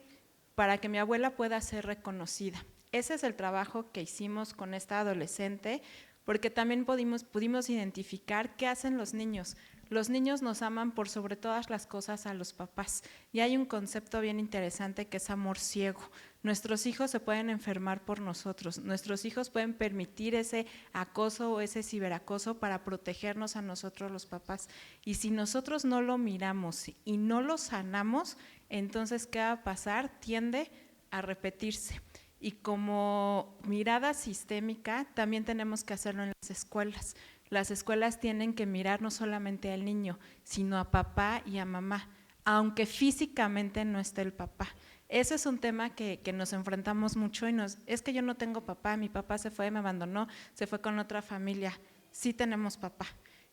Para que mi abuela pueda ser reconocida. Ese es el trabajo que hicimos con esta adolescente, porque también pudimos identificar qué hacen los niños. Los niños nos aman por sobre todas las cosas a los papás y hay un concepto bien interesante que es amor ciego. Nuestros hijos se pueden enfermar por nosotros, nuestros hijos pueden permitir ese acoso o ese ciberacoso para protegernos a nosotros los papás y si nosotros no lo miramos y no lo sanamos, entonces ¿qué va a pasar? Tiende a repetirse. Y como mirada sistémica también tenemos que hacerlo en las escuelas. Las escuelas tienen que mirar no solamente al niño, sino a papá y a mamá, aunque físicamente no esté el papá. Ese es un tema que nos enfrentamos mucho y es que yo no tengo papá, mi papá se fue, me abandonó, se fue con otra familia. Sí tenemos papá.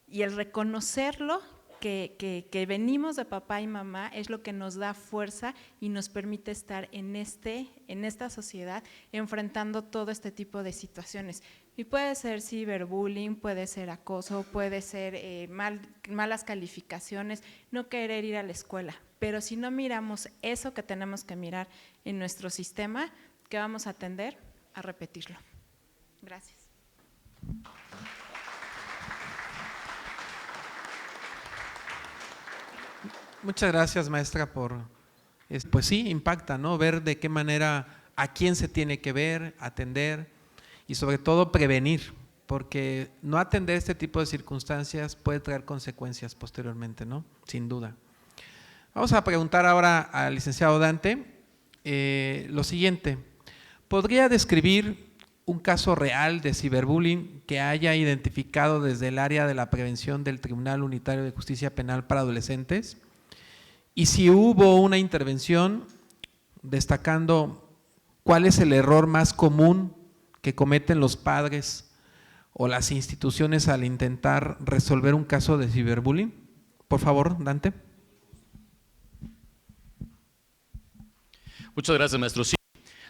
Y el reconocerlo, que venimos de papá y mamá, es lo que nos da fuerza y nos permite estar en esta sociedad enfrentando todo este tipo de situaciones. Y puede ser ciberbullying, puede ser acoso, puede ser malas calificaciones, no querer ir a la escuela. Pero si no miramos eso que tenemos que mirar en nuestro sistema, ¿qué vamos a tender? A repetirlo. Gracias. Muchas gracias, maestra, pues sí, impacta, ¿no? Ver de qué manera, a quién se tiene que ver, atender y sobre todo prevenir, porque no atender este tipo de circunstancias puede traer consecuencias posteriormente, ¿no? Sin duda. Vamos a preguntar ahora al licenciado Dante lo siguiente. ¿Podría describir un caso real de ciberbullying que haya identificado desde el área de la prevención del Tribunal Unitario de Justicia Penal para Adolescentes, y si hubo una intervención destacando cuál es el error más común que cometen los padres o las instituciones al intentar resolver un caso de ciberbullying. Por favor, Dante. Muchas gracias, maestro. Sí,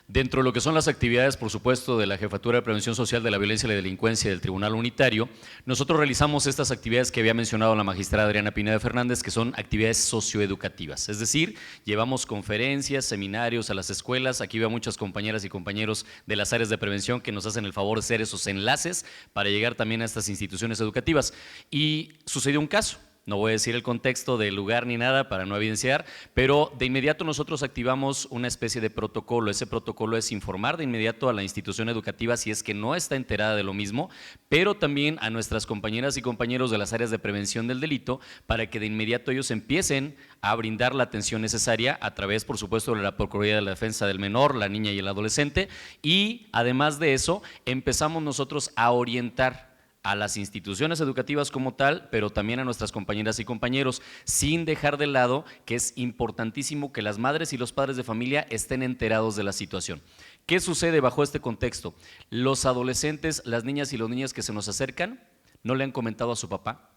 dentro de lo que son las actividades, por supuesto, de la Jefatura de Prevención Social de la Violencia y la Delincuencia del Tribunal Unitario, nosotros realizamos estas actividades que había mencionado la magistrada Adriana Pineda Fernández, que son actividades socioeducativas, es decir, llevamos conferencias, seminarios a las escuelas. Aquí veo muchas compañeras y compañeros de las áreas de prevención que nos hacen el favor de hacer esos enlaces para llegar también a estas instituciones educativas. Y sucedió un caso. No voy a decir el contexto del lugar ni nada para no evidenciar, pero de inmediato nosotros activamos una especie de protocolo. Ese protocolo es informar de inmediato a la institución educativa si es que no está enterada de lo mismo, pero también a nuestras compañeras y compañeros de las áreas de prevención del delito para que de inmediato ellos empiecen a brindar la atención necesaria a través, por supuesto, de la Procuraduría de la Defensa del Menor, la niña y el adolescente, y además de eso empezamos nosotros a orientar a las instituciones educativas como tal, pero también a nuestras compañeras y compañeros, sin dejar de lado que es importantísimo que las madres y los padres de familia estén enterados de la situación. ¿Qué sucede bajo este contexto? Los adolescentes, las niñas y los niños que se nos acercan, no le han comentado a su papá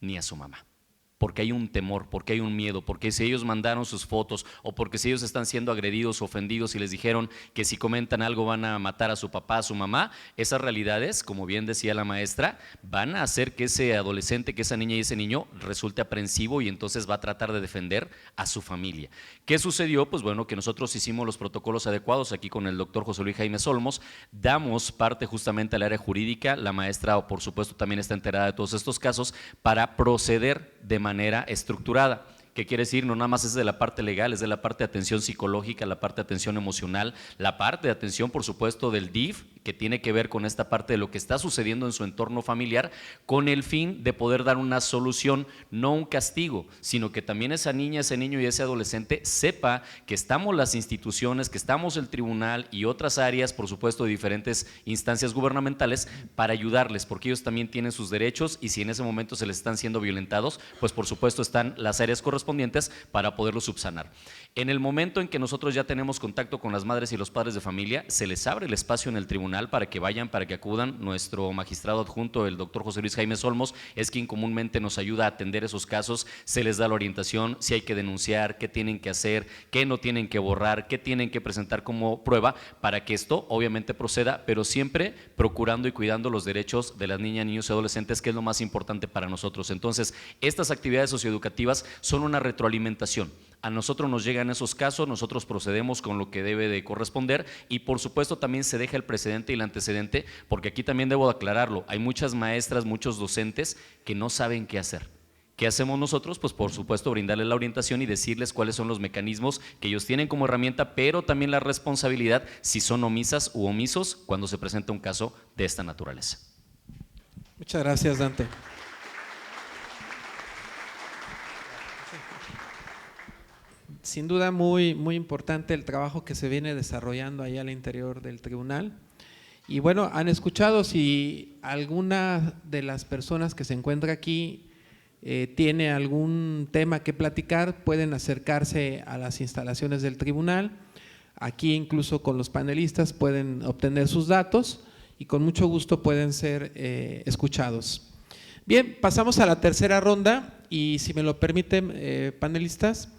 ni a su mamá, porque hay un temor, porque hay un miedo, porque si ellos mandaron sus fotos o porque si ellos están siendo agredidos o ofendidos y les dijeron que si comentan algo van a matar a su papá, a su mamá, esas realidades, como bien decía la maestra, van a hacer que ese adolescente, que esa niña y ese niño resulte aprensivo y entonces va a tratar de defender a su familia. ¿Qué sucedió? Pues bueno, que nosotros hicimos los protocolos adecuados aquí con el doctor José Luis Jaime Olmos, damos parte justamente al área jurídica, la maestra por supuesto también está enterada de todos estos casos para proceder de manera estructurada. ¿Qué quiere decir? No nada más es de la parte legal, es de la parte de atención psicológica, la parte de atención emocional, la parte de atención, por supuesto, del DIF, que tiene que ver con esta parte de lo que está sucediendo en su entorno familiar, con el fin de poder dar una solución, no un castigo, sino que también esa niña, ese niño y ese adolescente sepa que estamos las instituciones, que estamos el tribunal y otras áreas, por supuesto, de diferentes instancias gubernamentales para ayudarles, porque ellos también tienen sus derechos y si en ese momento se les están siendo violentados, pues por supuesto están las áreas correspondientes para poderlo subsanar. En el momento en que nosotros ya tenemos contacto con las madres y los padres de familia, se les abre el espacio en el tribunal para que vayan, para que acudan. Nuestro magistrado adjunto, el doctor José Luis Jaime Olmos, es quien comúnmente nos ayuda a atender esos casos, se les da la orientación, si hay que denunciar, qué tienen que hacer, qué no tienen que borrar, qué tienen que presentar como prueba para que esto obviamente proceda, pero siempre procurando y cuidando los derechos de las niñas, niños y adolescentes, que es lo más importante para nosotros. Entonces, estas actividades socioeducativas son una retroalimentación. A nosotros nos llegan esos casos, nosotros procedemos con lo que debe de corresponder y por supuesto también se deja el precedente y el antecedente, porque aquí también debo aclararlo, hay muchas maestras, muchos docentes que no saben qué hacer. ¿Qué hacemos nosotros? Pues por supuesto brindarles la orientación y decirles cuáles son los mecanismos que ellos tienen como herramienta, pero también la responsabilidad si son omisas u omisos cuando se presenta un caso de esta naturaleza. Muchas gracias, Dante. Sin duda muy importante el trabajo que se viene desarrollando ahí al interior del tribunal. Y bueno, han escuchado, si alguna de las personas que se encuentra aquí tiene algún tema que platicar, pueden acercarse a las instalaciones del tribunal. Aquí incluso con los panelistas pueden obtener sus datos y con mucho gusto pueden ser escuchados. Bien, pasamos a la tercera ronda y si me lo permiten, panelistas,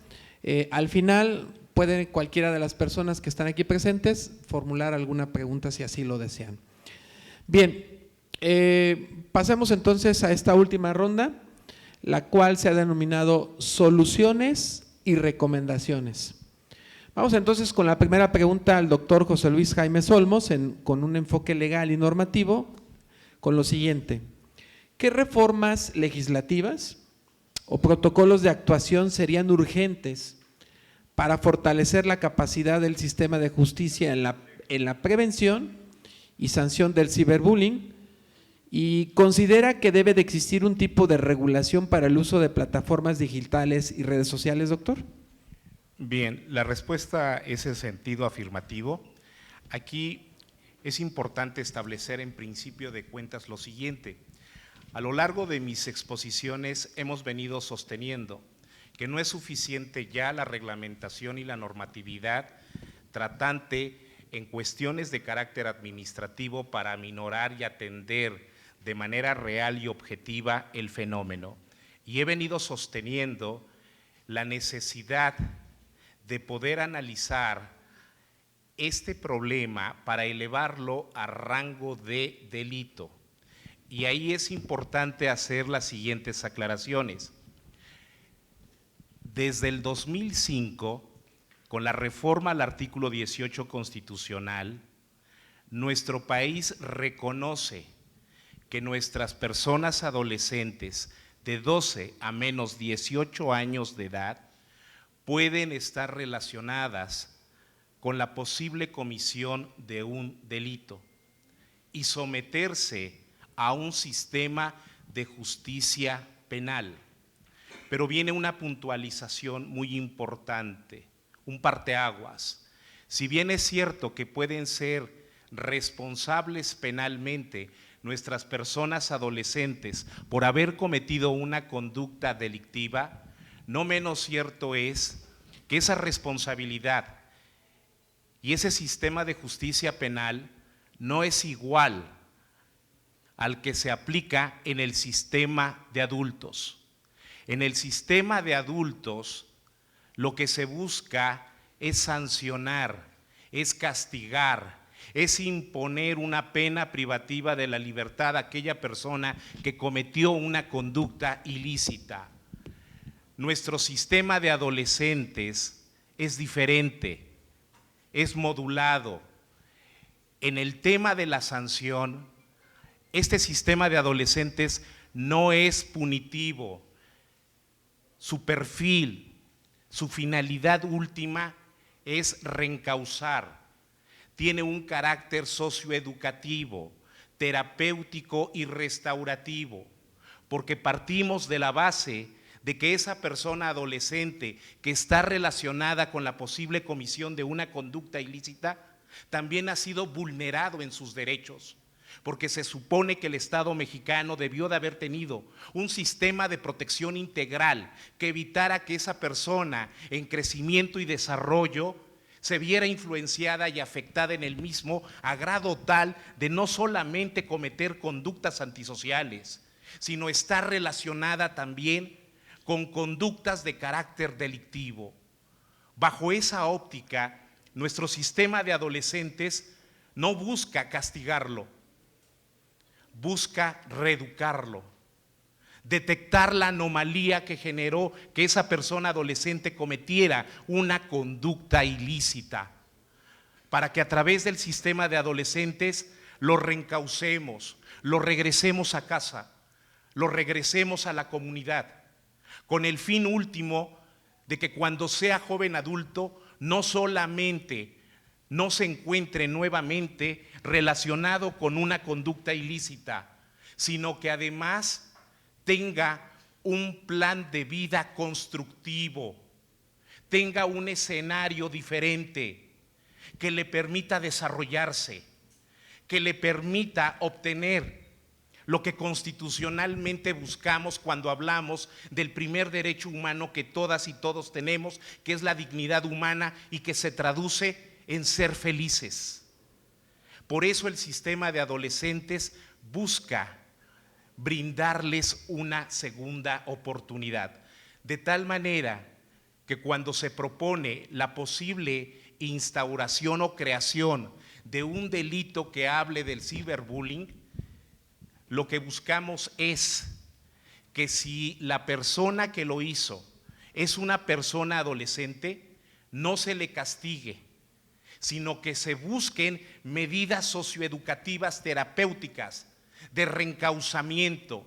al final pueden cualquiera de las personas que están aquí presentes formular alguna pregunta si así lo desean. Bien, pasemos entonces a esta última ronda, la cual se ha denominado soluciones y recomendaciones. Vamos entonces con la primera pregunta al doctor José Luis Jaime Olmos, con un enfoque legal y normativo, con lo siguiente: ¿qué reformas legislativas o protocolos de actuación serían urgentes para fortalecer la capacidad del sistema de justicia en la prevención y sanción del ciberbullying? ¿Y considera que debe de existir un tipo de regulación para el uso de plataformas digitales y redes sociales, doctor? Bien, la respuesta es en sentido afirmativo. Aquí es importante establecer en principio de cuentas lo siguiente. A lo largo de mis exposiciones hemos venido sosteniendo que no es suficiente ya la reglamentación y la normatividad tratante en cuestiones de carácter administrativo para aminorar y atender de manera real y objetiva el fenómeno. Y he venido sosteniendo la necesidad de poder analizar este problema para elevarlo a rango de delito. Y ahí es importante hacer las siguientes aclaraciones. Desde el 2005, con la reforma al artículo 18 constitucional, nuestro país reconoce que nuestras personas adolescentes de 12 a menos 18 años de edad pueden estar relacionadas con la posible comisión de un delito y someterse a un sistema de justicia penal. Pero viene una puntualización muy importante, un parteaguas. Si bien es cierto que pueden ser responsables penalmente nuestras personas adolescentes por haber cometido una conducta delictiva, no menos cierto es que esa responsabilidad y ese sistema de justicia penal no es igual al que se aplica en el sistema de adultos. En el sistema de adultos lo que se busca es sancionar, es castigar, es imponer una pena privativa de la libertad a aquella persona que cometió una conducta ilícita. Nuestro sistema de adolescentes es diferente, es modulado. En el tema de la sanción, este sistema de adolescentes no es punitivo. Su perfil, su finalidad última es reencauzar. Tiene un carácter socioeducativo, terapéutico y restaurativo, porque partimos de la base de que esa persona adolescente que está relacionada con la posible comisión de una conducta ilícita también ha sido vulnerado en sus derechos, porque se supone que el Estado mexicano debió de haber tenido un sistema de protección integral que evitara que esa persona en crecimiento y desarrollo se viera influenciada y afectada en el mismo a grado tal de no solamente cometer conductas antisociales, sino estar relacionada también con conductas de carácter delictivo. Bajo esa óptica, nuestro sistema de adolescentes no busca castigarlo, busca reeducarlo, detectar la anomalía que generó que esa persona adolescente cometiera una conducta ilícita, para que a través del sistema de adolescentes lo reencaucemos, lo regresemos a casa, lo regresemos a la comunidad, con el fin último de que cuando sea joven adulto no solamente no se encuentre nuevamente relacionado con una conducta ilícita, sino que además tenga un plan de vida constructivo, tenga un escenario diferente que le permita desarrollarse, que le permita obtener lo que constitucionalmente buscamos cuando hablamos del primer derecho humano que todas y todos tenemos, que es la dignidad humana y que se traduce en ser felices. Por eso el sistema de adolescentes busca brindarles una segunda oportunidad, de tal manera que cuando se propone la posible instauración o creación de un delito que hable del ciberbullying, lo que buscamos es que si la persona que lo hizo es una persona adolescente, no se le castigue, sino que se busquen medidas socioeducativas terapéuticas de reencauzamiento.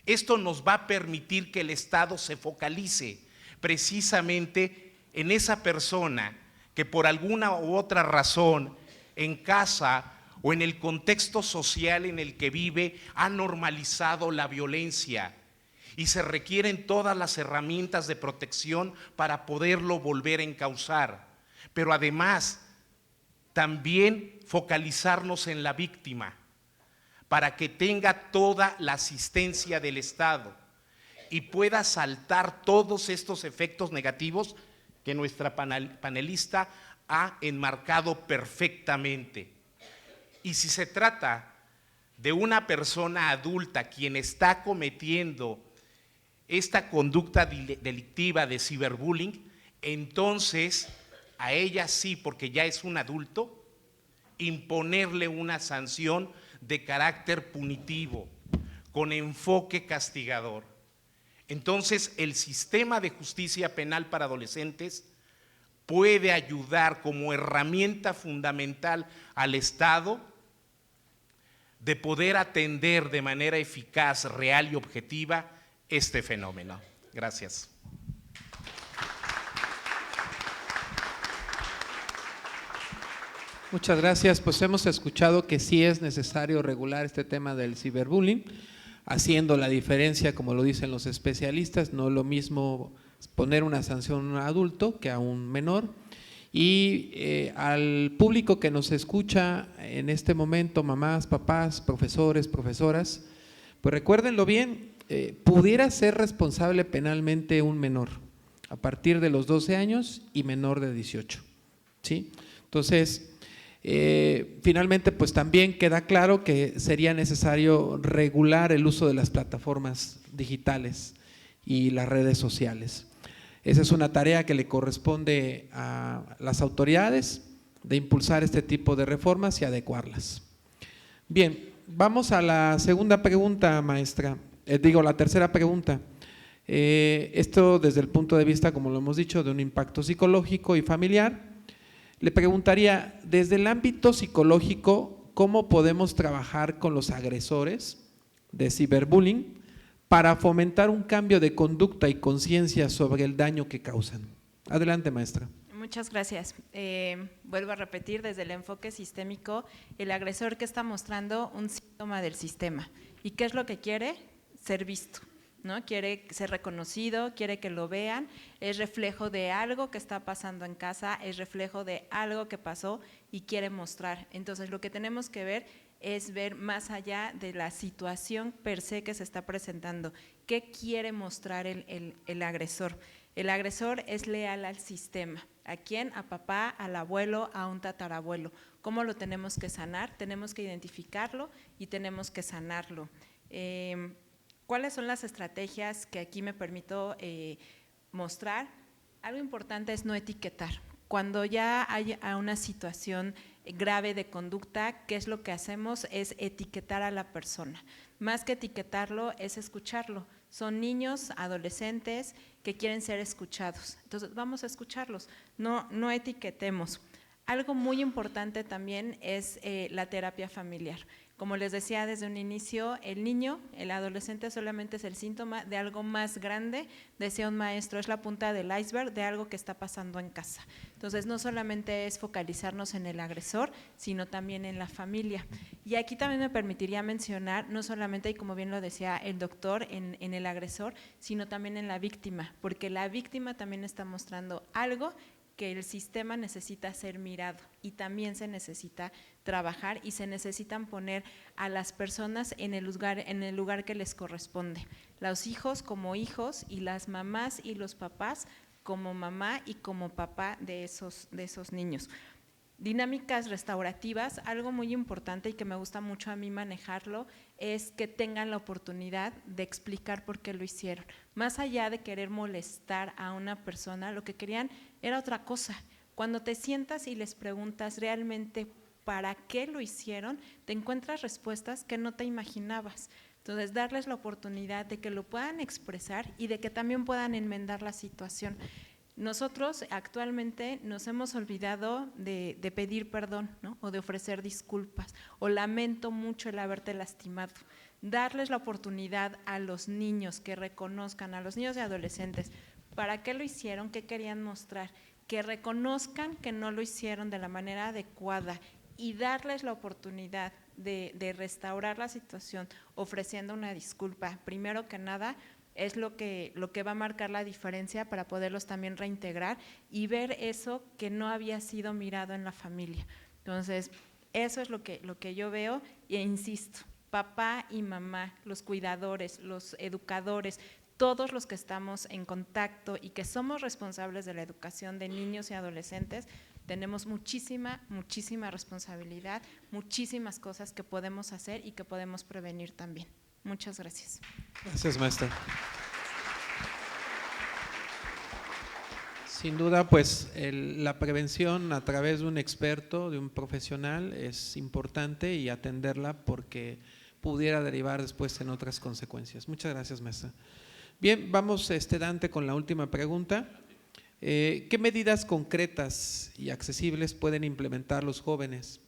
Esto nos va a permitir que el Estado se focalice precisamente en esa persona que por alguna u otra razón en casa o en el contexto social en el que vive ha normalizado la violencia y se requieren todas las herramientas de protección para poderlo volver a encauzar. Pero además también focalizarnos en la víctima para que tenga toda la asistencia del Estado y pueda saltar todos estos efectos negativos que nuestra panelista ha enmarcado perfectamente. Y si se trata de una persona adulta quien está cometiendo esta conducta delictiva de ciberbullying, entonces a ella sí, porque ya es un adulto, imponerle una sanción de carácter punitivo, con enfoque castigador. Entonces, el sistema de justicia penal para adolescentes puede ayudar como herramienta fundamental al Estado de poder atender de manera eficaz, real y objetiva este fenómeno. Gracias. Muchas gracias. Pues hemos escuchado que sí es necesario regular este tema del ciberbullying, haciendo la diferencia, como lo dicen los especialistas, no es lo mismo poner una sanción a un adulto que a un menor. Y al público que nos escucha en este momento, mamás, papás, profesores, profesoras, pues recuérdenlo bien, pudiera ser responsable penalmente un menor a partir de los 12 años y menor de 18, ¿sí? Entonces, finalmente, pues también queda claro que sería necesario regular el uso de las plataformas digitales y las redes sociales. Esa es una tarea que le corresponde a las autoridades de impulsar este tipo de reformas y adecuarlas. Bien, vamos a la segunda pregunta, maestra. La tercera pregunta. Esto desde el punto de vista, como lo hemos dicho, de un impacto psicológico y familiar. Le preguntaría, desde el ámbito psicológico, ¿cómo podemos trabajar con los agresores de ciberbullying para fomentar un cambio de conducta y conciencia sobre el daño que causan? Adelante, maestra. Muchas gracias. Vuelvo a repetir, desde el enfoque sistémico, el agresor que está mostrando un síntoma del sistema. ¿Y qué es lo que quiere? Ser visto, ¿no? Quiere ser reconocido, quiere que lo vean, es reflejo de algo que está pasando en casa, es reflejo de algo que pasó y quiere mostrar. Entonces, lo que tenemos que ver es ver más allá de la situación per se que se está presentando. ¿Qué quiere mostrar el agresor? El agresor es leal al sistema. ¿A quién? A papá, al abuelo, a un tatarabuelo. ¿Cómo lo tenemos que sanar? Tenemos que identificarlo y tenemos que sanarlo. ¿Cuáles son las estrategias que aquí me permito mostrar? Algo importante es no etiquetar. Cuando ya hay una situación grave de conducta, ¿qué es lo que hacemos? Es etiquetar a la persona. Más que etiquetarlo, es escucharlo. Son niños, adolescentes que quieren ser escuchados. Entonces, vamos a escucharlos, no etiquetemos. Algo muy importante también es la terapia familiar. Como les decía desde un inicio, el niño, el adolescente solamente es el síntoma de algo más grande, decía un maestro, es la punta del iceberg de algo que está pasando en casa. Entonces, no solamente es focalizarnos en el agresor, sino también en la familia. Y aquí también me permitiría mencionar, no solamente, y como bien lo decía el doctor, en el agresor, sino también en la víctima, porque la víctima también está mostrando algo que el sistema necesita ser mirado y también se necesita trabajar y se necesitan poner a las personas en el lugar que les corresponde. Los hijos como hijos y las mamás y los papás como mamá y como papá de esos niños. Dinámicas restaurativas, algo muy importante y que me gusta mucho a mí manejarlo, es que tengan la oportunidad de explicar por qué lo hicieron. Más allá de querer molestar a una persona, lo que querían era otra cosa. Cuando te sientas y les preguntas realmente para qué lo hicieron, te encuentras respuestas que no te imaginabas. Entonces, darles la oportunidad de que lo puedan expresar y de que también puedan enmendar la situación. Nosotros actualmente nos hemos olvidado de pedir perdón, ¿no? O de ofrecer disculpas, o lamento mucho el haberte lastimado. Darles la oportunidad a los niños que reconozcan, a los niños y adolescentes, para qué lo hicieron, qué querían mostrar, que reconozcan que no lo hicieron de la manera adecuada y darles la oportunidad de restaurar la situación ofreciendo una disculpa. Primero que nada, es lo que va a marcar la diferencia para poderlos también reintegrar y ver eso que no había sido mirado en la familia. Entonces, eso es lo que yo veo e insisto, papá y mamá, los cuidadores, los educadores, todos los que estamos en contacto y que somos responsables de la educación de niños y adolescentes, tenemos muchísima responsabilidad, muchísimas cosas que podemos hacer y que podemos prevenir también. Muchas gracias. Gracias, maestra. Sin duda, pues la prevención a través de un experto, de un profesional, es importante y atenderla porque pudiera derivar después en otras consecuencias. Muchas gracias, maestra. Bien, vamos Dante con la última pregunta. ¿Qué medidas concretas y accesibles pueden implementar los jóvenes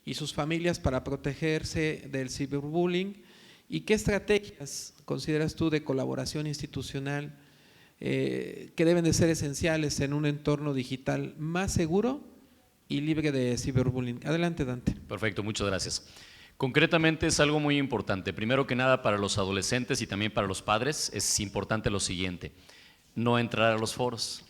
y sus familias para protegerse del ciberbullying? ¿Y qué estrategias consideras tú de colaboración institucional que deben de ser esenciales en un entorno digital más seguro y libre de ciberbullying? Adelante, Dante. Perfecto, muchas gracias. Concretamente es algo muy importante. Primero que nada, para los adolescentes y también para los padres es importante lo siguiente: no entrar a los foros.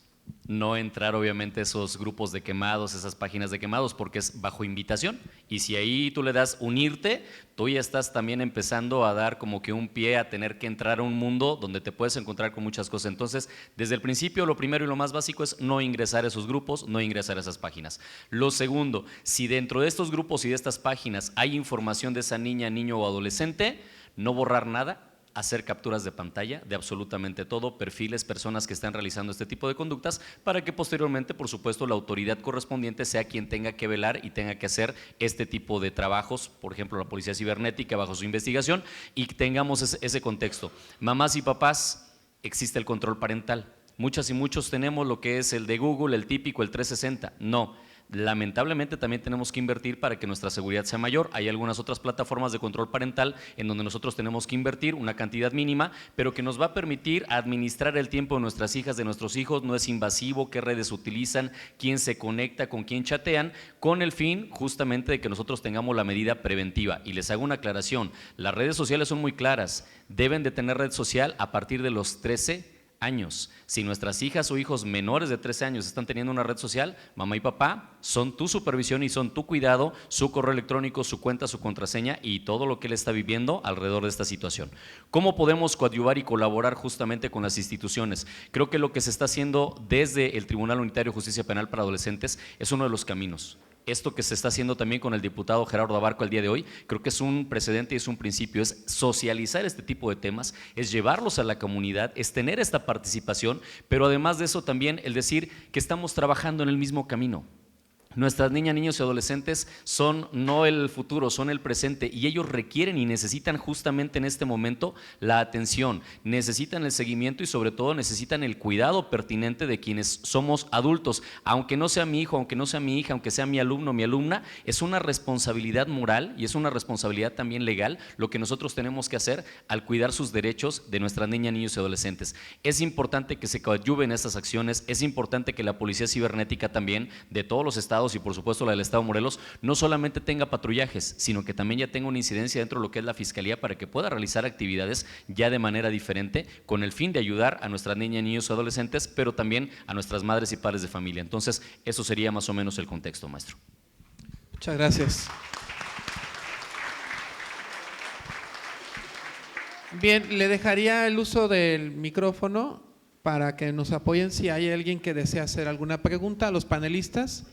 No entrar obviamente a esos grupos de quemados, esas páginas de quemados, porque es bajo invitación, y si ahí tú le das unirte, tú ya estás también empezando a dar como que un pie a tener que entrar a un mundo donde te puedes encontrar con muchas cosas. Entonces, desde el principio, lo primero y lo más básico es no ingresar a esos grupos, no ingresar a esas páginas. Lo segundo, si dentro de estos grupos y de estas páginas hay información de esa niña, niño o adolescente, no borrar nada, hacer capturas de pantalla de absolutamente todo, perfiles, personas que están realizando este tipo de conductas, para que posteriormente, por supuesto, la autoridad correspondiente sea quien tenga que velar y tenga que hacer este tipo de trabajos, por ejemplo, la Policía Cibernética bajo su investigación, y tengamos ese contexto. Mamás y papás, existe el control parental. Muchas y muchos tenemos lo que es el de Google, el típico, el 360. No. Lamentablemente también tenemos que invertir para que nuestra seguridad sea mayor. Hay algunas otras plataformas de control parental en donde nosotros tenemos que invertir una cantidad mínima, pero que nos va a permitir administrar el tiempo de nuestras hijas, de nuestros hijos. No es invasivo, qué redes utilizan, quién se conecta, con quién chatean, con el fin justamente de que nosotros tengamos la medida preventiva. Y les hago una aclaración: las redes sociales son muy claras, deben de tener red social a partir de los 13 años. Si nuestras hijas o hijos menores de 13 años están teniendo una red social, mamá y papá son tu supervisión y son tu cuidado, su correo electrónico, su cuenta, su contraseña y todo lo que él está viviendo alrededor de esta situación. ¿Cómo podemos coadyuvar y colaborar justamente con las instituciones? Creo que lo que se está haciendo desde el Tribunal Unitario de Justicia Penal para Adolescentes es uno de los caminos. Esto que se está haciendo también con el diputado Gerardo Abarco el día de hoy, creo que es un precedente y es un principio, es socializar este tipo de temas, es llevarlos a la comunidad, es tener esta participación, pero además de eso también el decir que estamos trabajando en el mismo camino. Nuestras niñas, niños y adolescentes son no el futuro, son el presente, y ellos requieren y necesitan justamente en este momento la atención, necesitan el seguimiento y sobre todo necesitan el cuidado pertinente de quienes somos adultos. Aunque no sea mi hijo, aunque no sea mi hija, aunque sea mi alumno, mi alumna, es una responsabilidad moral y es una responsabilidad también legal lo que nosotros tenemos que hacer al cuidar sus derechos de nuestras niñas, niños y adolescentes. Es importante que se coadyuven estas acciones, es importante que la Policía Cibernética también de todos los estados y por supuesto la del Estado de Morelos no solamente tenga patrullajes, sino que también ya tenga una incidencia dentro de lo que es la Fiscalía para que pueda realizar actividades ya de manera diferente con el fin de ayudar a nuestras niñas, niños y adolescentes, pero también a nuestras madres y padres de familia. Entonces, eso sería más o menos el contexto, maestro. Muchas gracias. Bien, le dejaría el uso del micrófono para que nos apoyen si hay alguien que desea hacer alguna pregunta a los panelistas.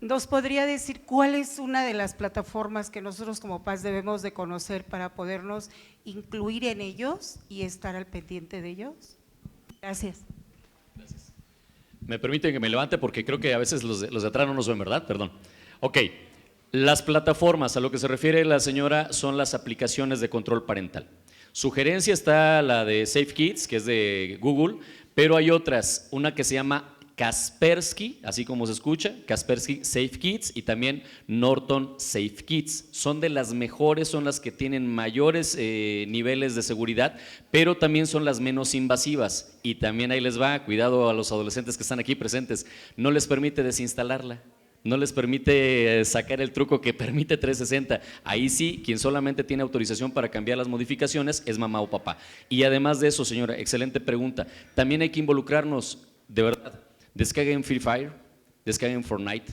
¿Nos podría decir cuál es una de las plataformas que nosotros como PAS debemos de conocer para podernos incluir en ellos y estar al pendiente de ellos? Gracias. Gracias. Me permiten que me levante porque creo que a veces los de atrás no nos ven, ¿verdad? Perdón. Ok, las plataformas a lo que se refiere la señora son las aplicaciones de control parental. Sugerencia está la de Safe Kids, que es de Google, pero hay otras, una que se llama Kaspersky, así como se escucha, Kaspersky Safe Kids y también Norton Safe Kids. Son de las mejores, son las que tienen mayores niveles de seguridad, pero también son las menos invasivas. Y también ahí les va, cuidado a los adolescentes que están aquí presentes, no les permite desinstalarla. no les permite sacar el truco que permite 360. Ahí sí, quien solamente tiene autorización para cambiar las modificaciones es mamá o papá. Y además de eso, señora, excelente pregunta, también hay que involucrarnos, de verdad. Descarguen Free Fire, descarguen Fortnite,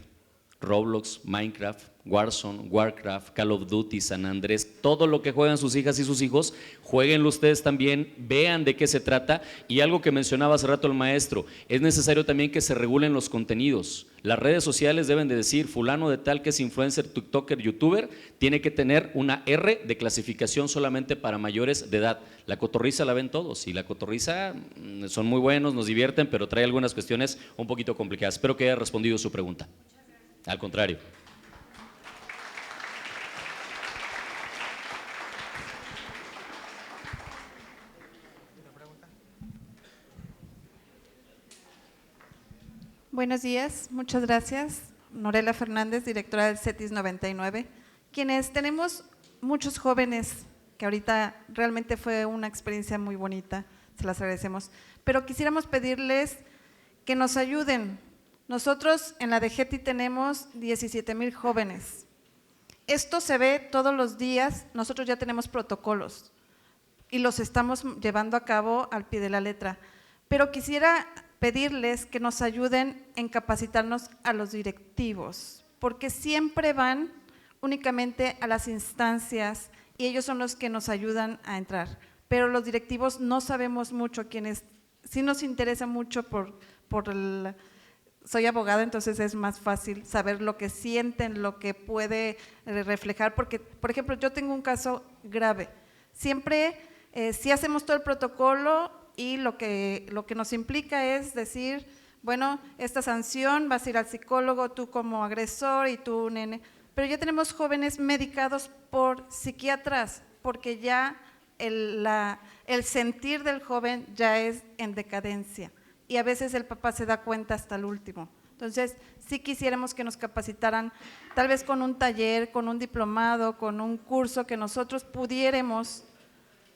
Roblox, Minecraft, Warzone, Warcraft, Call of Duty, San Andrés, todo lo que juegan sus hijas y sus hijos, jueguenlo ustedes también, vean de qué se trata. Y algo que mencionaba hace rato el maestro, es necesario también que se regulen los contenidos. Las redes sociales deben de decir, fulano de tal que es influencer, tiktoker, youtuber, tiene que tener una R de clasificación solamente para mayores de edad. La cotorriza la ven todos y la cotorriza son muy buenos, nos divierten, pero trae algunas cuestiones un poquito complicadas. Espero que haya respondido su pregunta. Al contrario. Buenos días, muchas gracias. Norela Fernández, directora del CETIS 99, quienes tenemos muchos jóvenes, que ahorita realmente fue una experiencia muy bonita, se las agradecemos, pero quisiéramos pedirles que nos ayuden. Nosotros en la DGETI tenemos 17,000 jóvenes. Esto se ve todos los días, nosotros ya tenemos protocolos y los estamos llevando a cabo al pie de la letra, pero quisiera pedirles que nos ayuden en capacitarnos a los directivos, porque siempre van únicamente a las instancias y ellos son los que nos ayudan a entrar, pero los directivos no sabemos mucho, quienes sí nos interesa mucho soy abogada, entonces es más fácil saber lo que sienten, lo que puede reflejar, porque, por ejemplo, yo tengo un caso grave. Siempre, sí hacemos todo el protocolo y lo que nos implica es decir, bueno, esta sanción, vas a ir al psicólogo, tú como agresor y tú, nene. Pero ya tenemos jóvenes medicados por psiquiatras, porque ya el sentir del joven ya es en decadencia. Y a veces el papá se da cuenta hasta el último. Entonces, sí quisiéramos que nos capacitaran, tal vez con un taller, con un diplomado, con un curso, que nosotros pudiéramos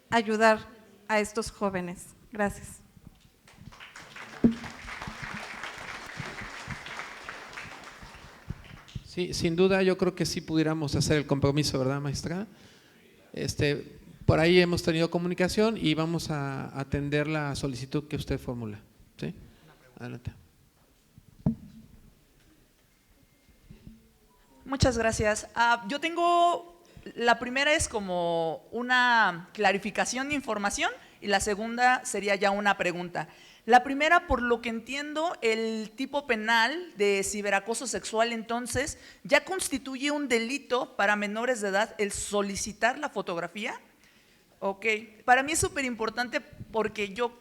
ayudar a estos jóvenes. Gracias. Sí, sin duda yo creo que sí pudiéramos hacer el compromiso, ¿verdad, maestra? Por ahí hemos tenido comunicación y vamos a atender la solicitud que usted formula. ¿Sí? Adelante. Muchas gracias. Yo tengo, la primera es como una clarificación de información y la segunda sería ya una pregunta. La primera, por lo que entiendo, el tipo penal de ciberacoso sexual entonces ya constituye un delito para menores de edad el solicitar la fotografía. Ok, para mí es súper importante porque yo…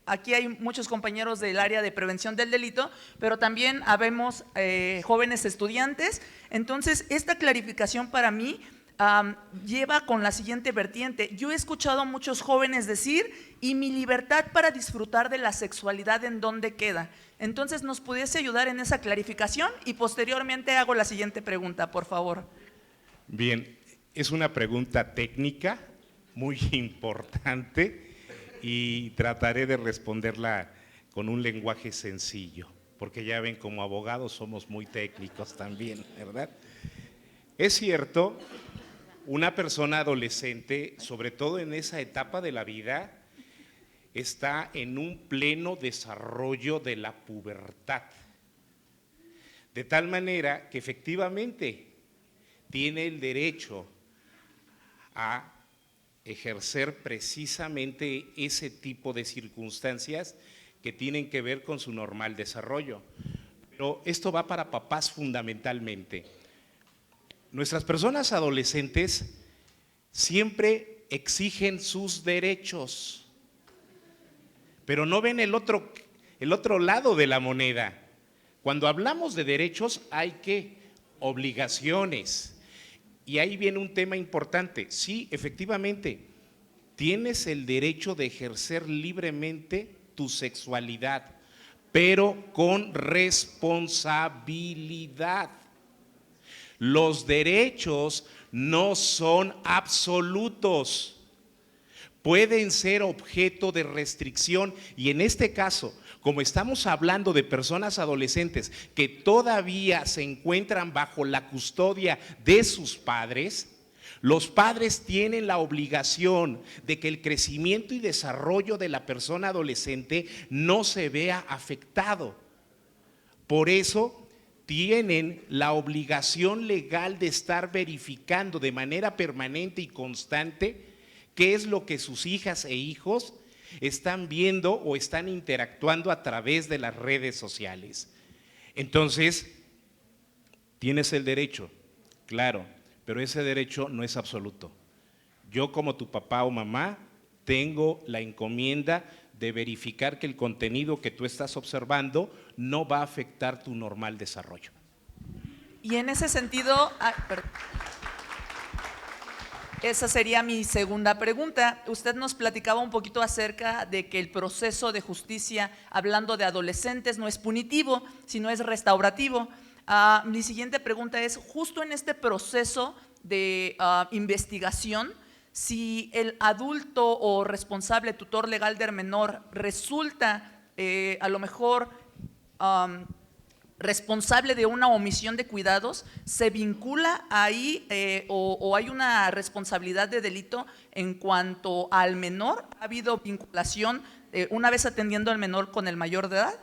aquí hay muchos compañeros del área de prevención del delito, pero también habemos jóvenes estudiantes. Entonces, esta clarificación para mí lleva con la siguiente vertiente. Yo he escuchado a muchos jóvenes decir, ¿y mi libertad para disfrutar de la sexualidad en dónde queda? Entonces, ¿nos pudiese ayudar en esa clarificación? Y posteriormente hago la siguiente pregunta, por favor. Bien, es una pregunta técnica muy importante y trataré de responderla con un lenguaje sencillo, porque ya ven, como abogados somos muy técnicos también, ¿verdad? Es cierto, una persona adolescente, sobre todo en esa etapa de la vida, está en un pleno desarrollo de la pubertad, de tal manera que efectivamente tiene el derecho a ejercer precisamente ese tipo de circunstancias que tienen que ver con su normal desarrollo. Pero esto va para papás fundamentalmente. Nuestras personas adolescentes siempre exigen sus derechos, pero no ven el otro lado de la moneda. Cuando hablamos de derechos hay que obligaciones. Y ahí viene un tema importante. Sí, efectivamente, tienes el derecho de ejercer libremente tu sexualidad, pero con responsabilidad. Los derechos no son absolutos. pueden ser objeto de restricción y en este caso, como estamos hablando de personas adolescentes que todavía se encuentran bajo la custodia de sus padres, los padres tienen la obligación de que el crecimiento y desarrollo de la persona adolescente no se vea afectado. Por eso tienen la obligación legal de estar verificando de manera permanente y constante qué es lo que sus hijas e hijos están viendo o están interactuando a través de las redes sociales. Entonces, tienes el derecho, claro, pero ese derecho no es absoluto. Yo como tu papá o mamá tengo la encomienda de verificar que el contenido que tú estás observando no va a afectar tu normal desarrollo. Y en ese sentido, esa sería mi segunda pregunta. Usted nos platicaba un poquito acerca de que el proceso de justicia, hablando de adolescentes, no es punitivo, sino es restaurativo. Mi siguiente pregunta es, justo en este proceso de investigación, si el adulto o responsable tutor legal del menor resulta a lo mejor responsable de una omisión de cuidados, ¿se vincula ahí o hay una responsabilidad de delito en cuanto al menor? ¿Ha habido vinculación una vez atendiendo al menor con el mayor de edad?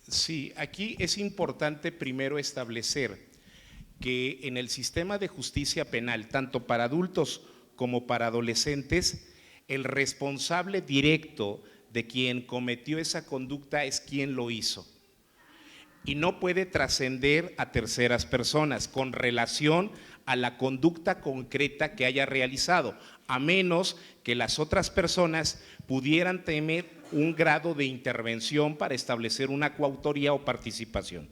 Sí, aquí es importante primero establecer que en el sistema de justicia penal, tanto para adultos como para adolescentes, el responsable directo de quien cometió esa conducta es quien lo hizo. Y no puede trascender a terceras personas con relación a la conducta concreta que haya realizado, a menos que las otras personas pudieran tener un grado de intervención para establecer una coautoría o participación.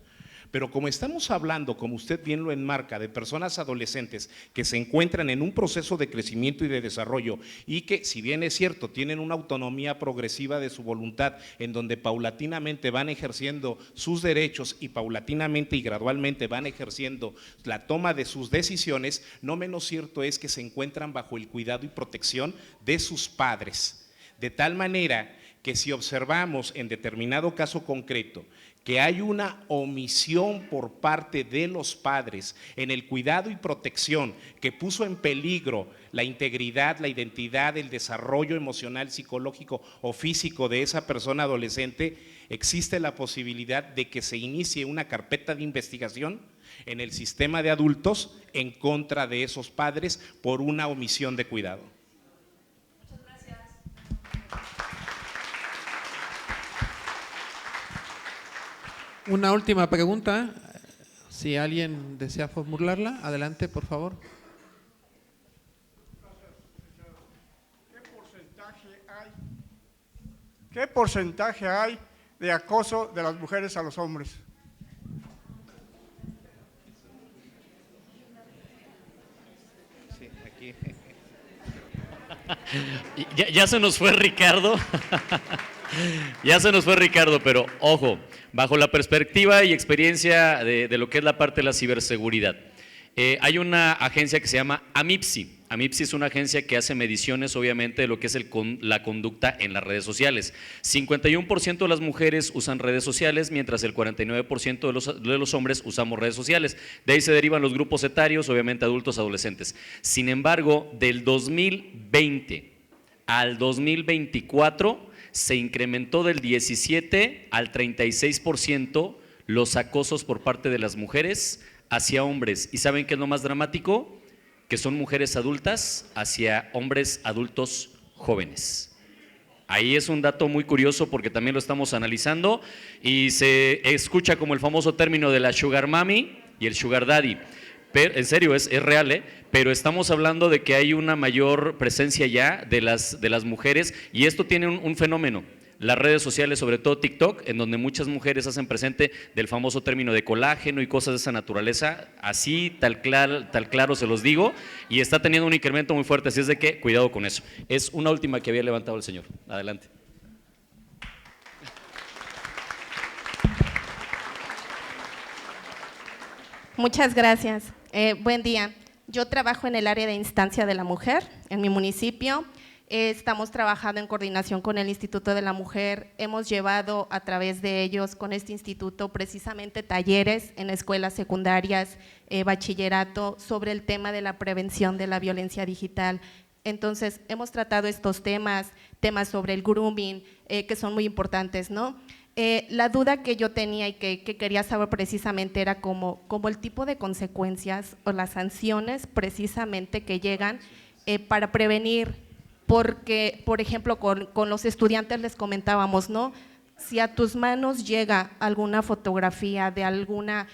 Pero como estamos hablando, como usted bien lo enmarca, de personas adolescentes que se encuentran en un proceso de crecimiento y de desarrollo y que, si bien es cierto, tienen una autonomía progresiva de su voluntad en donde paulatinamente van ejerciendo sus derechos y paulatinamente y gradualmente van ejerciendo la toma de sus decisiones, no menos cierto es que se encuentran bajo el cuidado y protección de sus padres. De tal manera que si observamos en determinado caso concreto que hay una omisión por parte de los padres en el cuidado y protección que puso en peligro la integridad, la identidad, el desarrollo emocional, psicológico o físico de esa persona adolescente, existe la posibilidad de que se inicie una carpeta de investigación en el sistema de adultos en contra de esos padres por una omisión de cuidado. Una última pregunta, si alguien desea formularla, adelante por favor. ¿Qué porcentaje hay de acoso de las mujeres a los hombres? Sí, aquí. Ya se nos fue Ricardo. Ya se nos fue Ricardo, pero ojo, bajo la perspectiva y experiencia de lo que es la parte de la ciberseguridad. Hay una agencia que se llama AMIPSI. AMIPSI es una agencia que hace mediciones, obviamente, de lo que es la conducta en las redes sociales. 51% de las mujeres usan redes sociales, mientras el 49% de los hombres usamos redes sociales. De ahí se derivan los grupos etarios, obviamente adultos, adolescentes. Sin embargo, del 2020 al 2024 se incrementó del 17 al 36% los acosos por parte de las mujeres hacia hombres. ¿Y saben qué es lo más dramático? Que son mujeres adultas hacia hombres adultos jóvenes. Ahí es un dato muy curioso porque también lo estamos analizando y se escucha como el famoso término de la sugar mami y el sugar daddy. Pero, en serio, es real, pero estamos hablando de que hay una mayor presencia ya de las mujeres y esto tiene un fenómeno. Las redes sociales, sobre todo TikTok, en donde muchas mujeres hacen presente del famoso término de colágeno y cosas de esa naturaleza, así tal claro se los digo, y está teniendo un incremento muy fuerte, así es de que cuidado con eso. Es una última que había levantado el señor. Adelante. Muchas gracias. Buen día. Yo trabajo en el área de instancia de la mujer en mi municipio. Estamos trabajando en coordinación con el Instituto de la Mujer. Hemos llevado a través de ellos, con este instituto, precisamente talleres en escuelas secundarias, bachillerato, sobre el tema de la prevención de la violencia digital. Entonces, hemos tratado estos temas sobre el grooming, que son muy importantes, ¿no? La duda que yo tenía y que quería saber precisamente era como el tipo de consecuencias o las sanciones precisamente que llegan para prevenir. Porque, por ejemplo, con los estudiantes les comentábamos, ¿no? Si a tus manos llega alguna fotografía de alguna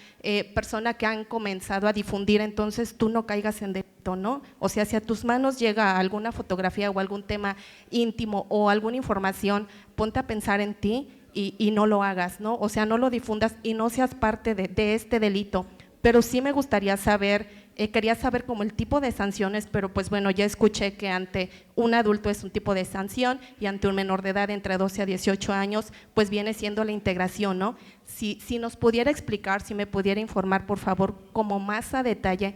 persona que han comenzado a difundir, entonces tú no caigas en delito, ¿no? O sea, si a tus manos llega alguna fotografía o algún tema íntimo o alguna información, ponte a pensar en ti y no lo hagas, ¿no? O sea, no lo difundas y no seas parte de este delito. Pero sí me gustaría saber… quería saber como el tipo de sanciones, pero pues bueno, ya escuché que ante un adulto es un tipo de sanción y ante un menor de edad entre 12 a 18 años, pues viene siendo la integración, ¿no? Si nos pudiera explicar, si me pudiera informar, por favor, como más a detalle,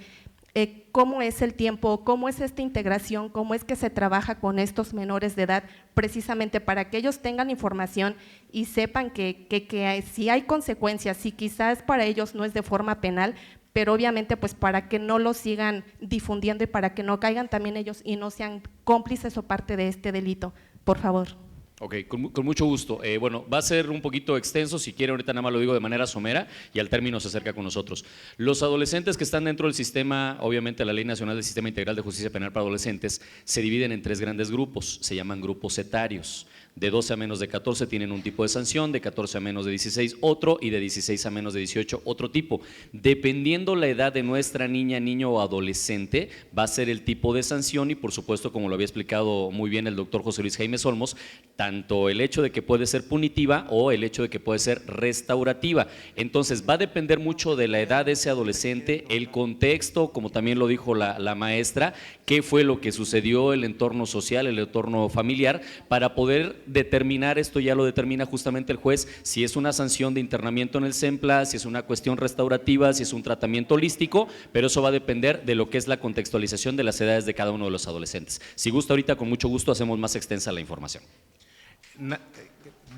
cómo es el tiempo, cómo es esta integración, cómo es que se trabaja con estos menores de edad, precisamente para que ellos tengan información y sepan que si hay consecuencias, si quizás para ellos no es de forma penal, pero obviamente pues para que no lo sigan difundiendo y para que no caigan también ellos y no sean cómplices o parte de este delito, por favor. Ok, con mucho gusto. Bueno, va a ser un poquito extenso, si quiere ahorita nada más lo digo de manera somera y al término se acerca con nosotros. Los adolescentes que están dentro del sistema, obviamente la Ley Nacional del Sistema Integral de Justicia Penal para Adolescentes, se dividen en 3 grandes grupos, se llaman grupos etarios. De 12 a menos de 14 tienen un tipo de sanción, de 14 a menos de 16 otro y de 16 a menos de 18 otro tipo. Dependiendo la edad de nuestra niña, niño o adolescente, va a ser el tipo de sanción y por supuesto, como lo había explicado muy bien el doctor José Luis Jaime Olmos, tanto el hecho de que puede ser punitiva o el hecho de que puede ser restaurativa. Entonces va a depender mucho de la edad de ese adolescente, el contexto, como también lo dijo la maestra, qué fue lo que sucedió, el entorno social, el entorno familiar, para poder determinar, esto ya lo determina justamente el juez, si es una sanción de internamiento en el CEMPLA, si es una cuestión restaurativa, si es un tratamiento holístico, pero eso va a depender de lo que es la contextualización de las edades de cada uno de los adolescentes. Si gusta ahorita, con mucho gusto, hacemos más extensa la información.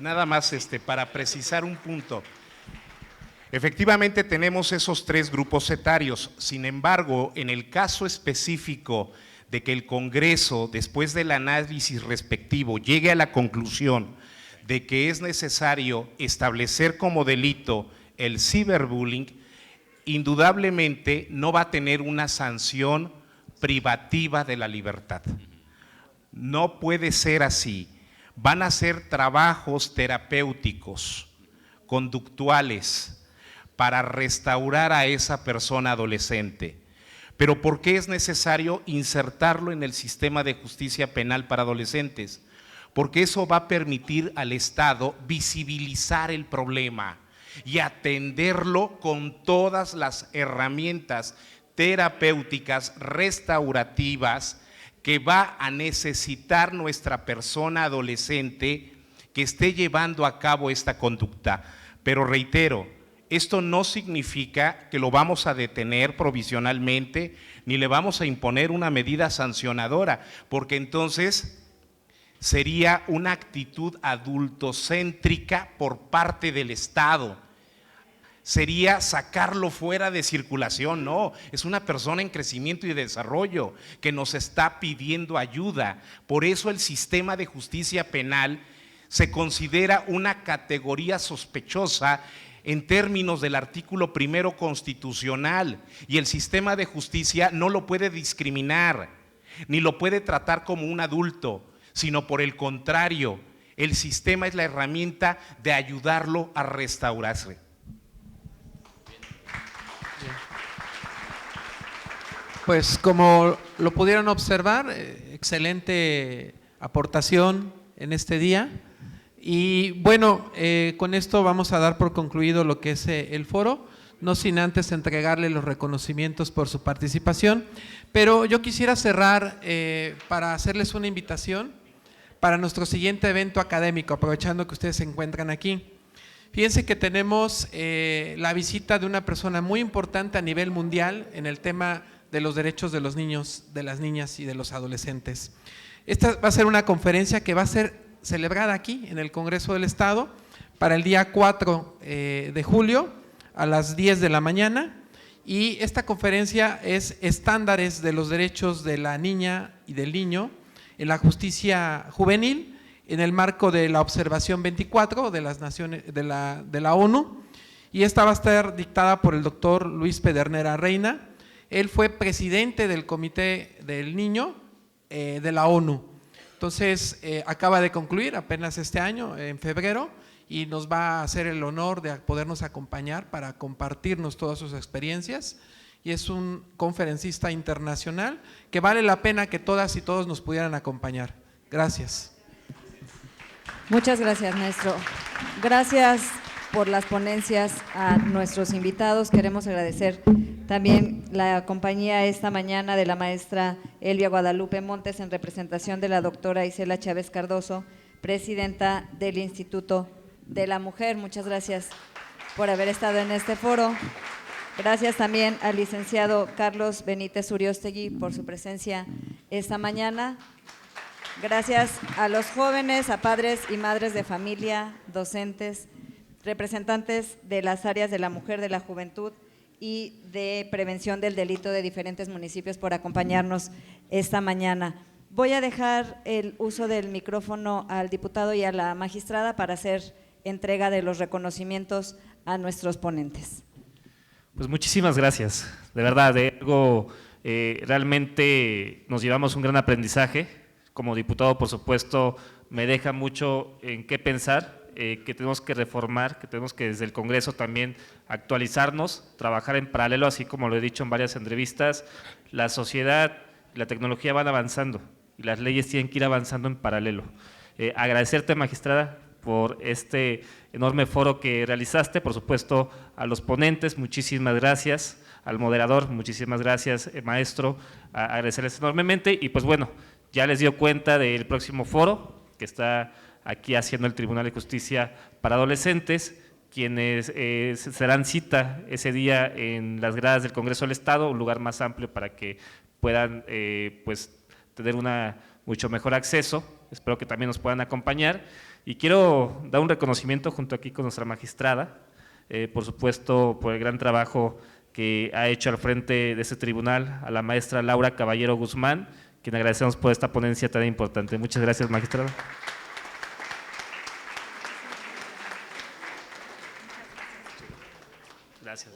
Nada más para precisar un punto. Efectivamente tenemos esos 3 grupos etarios, sin embargo, en el caso específico de que el Congreso, después del análisis respectivo, llegue a la conclusión de que es necesario establecer como delito el ciberbullying, indudablemente no va a tener una sanción privativa de la libertad. No puede ser así. Van a ser trabajos terapéuticos, conductuales, para restaurar a esa persona adolescente. Pero ¿por qué es necesario insertarlo en el sistema de justicia penal para adolescentes? Porque eso va a permitir al Estado visibilizar el problema y atenderlo con todas las herramientas terapéuticas, restaurativas, que va a necesitar nuestra persona adolescente que esté llevando a cabo esta conducta. Pero reitero, esto no significa que lo vamos a detener provisionalmente, ni le vamos a imponer una medida sancionadora, porque entonces sería una actitud adultocéntrica por parte del Estado. Sería sacarlo fuera de circulación, no, es una persona en crecimiento y desarrollo que nos está pidiendo ayuda. Por eso el sistema de justicia penal se considera una categoría sospechosa en términos del artículo 1 constitucional, y el sistema de justicia no lo puede discriminar, ni lo puede tratar como un adulto, sino por el contrario, el sistema es la herramienta de ayudarlo a restaurarse. Pues como lo pudieron observar, excelente aportación en este día. Y bueno, con esto vamos a dar por concluido lo que es el foro, no sin antes entregarle los reconocimientos por su participación. Pero yo quisiera cerrar para hacerles una invitación para nuestro siguiente evento académico, aprovechando que ustedes se encuentran aquí. Fíjense que tenemos la visita de una persona muy importante a nivel mundial en el tema de los derechos de los niños, de las niñas y de los adolescentes. Esta va a ser una conferencia que va a ser celebrada aquí en el Congreso del Estado para el día 4 de julio a las 10 de la mañana, y esta conferencia es Estándares de los derechos de la niña y del niño en la justicia juvenil en el marco de la observación 24 de las Naciones de la ONU, y esta va a estar dictada por el doctor Luis Pedernera Reina. Él fue presidente del Comité del Niño de la ONU. Entonces, acaba de concluir apenas este año, en febrero, y nos va a hacer el honor de podernos acompañar para compartirnos todas sus experiencias. Y es un conferencista internacional que vale la pena que todas y todos nos pudieran acompañar. Gracias. Muchas gracias, maestro. Gracias por las ponencias a nuestros invitados. Queremos agradecer también la compañía esta mañana de la maestra Elvia Guadalupe Montes en representación de la doctora Isela Chávez Cardoso, presidenta del Instituto de la Mujer. Muchas gracias por haber estado en este foro. Gracias también al licenciado Carlos Benítez Uriostegui por su presencia esta mañana. Gracias a los jóvenes, a padres y madres de familia, docentes, representantes de las áreas de la mujer, de la juventud y de prevención del delito de diferentes municipios por acompañarnos esta mañana. Voy a dejar el uso del micrófono al diputado y a la magistrada para hacer entrega de los reconocimientos a nuestros ponentes. Pues muchísimas gracias, de verdad, de algo realmente nos llevamos un gran aprendizaje. Como diputado, por supuesto, me deja mucho en qué pensar, que tenemos que reformar, que tenemos que desde el Congreso también actualizarnos, trabajar en paralelo, así como lo he dicho en varias entrevistas. La sociedad y la tecnología van avanzando y las leyes tienen que ir avanzando en paralelo. Agradecerte, magistrada, por este enorme foro que realizaste, por supuesto a los ponentes, muchísimas gracias, al moderador, muchísimas gracias, maestro, agradecerles enormemente. Y pues bueno, ya les dio cuenta del próximo foro que está aquí haciendo el Tribunal de Justicia para Adolescentes, quienes se darán cita ese día en las gradas del Congreso del Estado, un lugar más amplio para que puedan pues tener mucho mejor acceso. Espero que también nos puedan acompañar. Y quiero dar un reconocimiento junto aquí con nuestra magistrada, por supuesto, por el gran trabajo que ha hecho al frente de este tribunal, a la maestra Laura Caballero Guzmán, quien agradecemos por esta ponencia tan importante. Muchas gracias, magistrada. Gracias.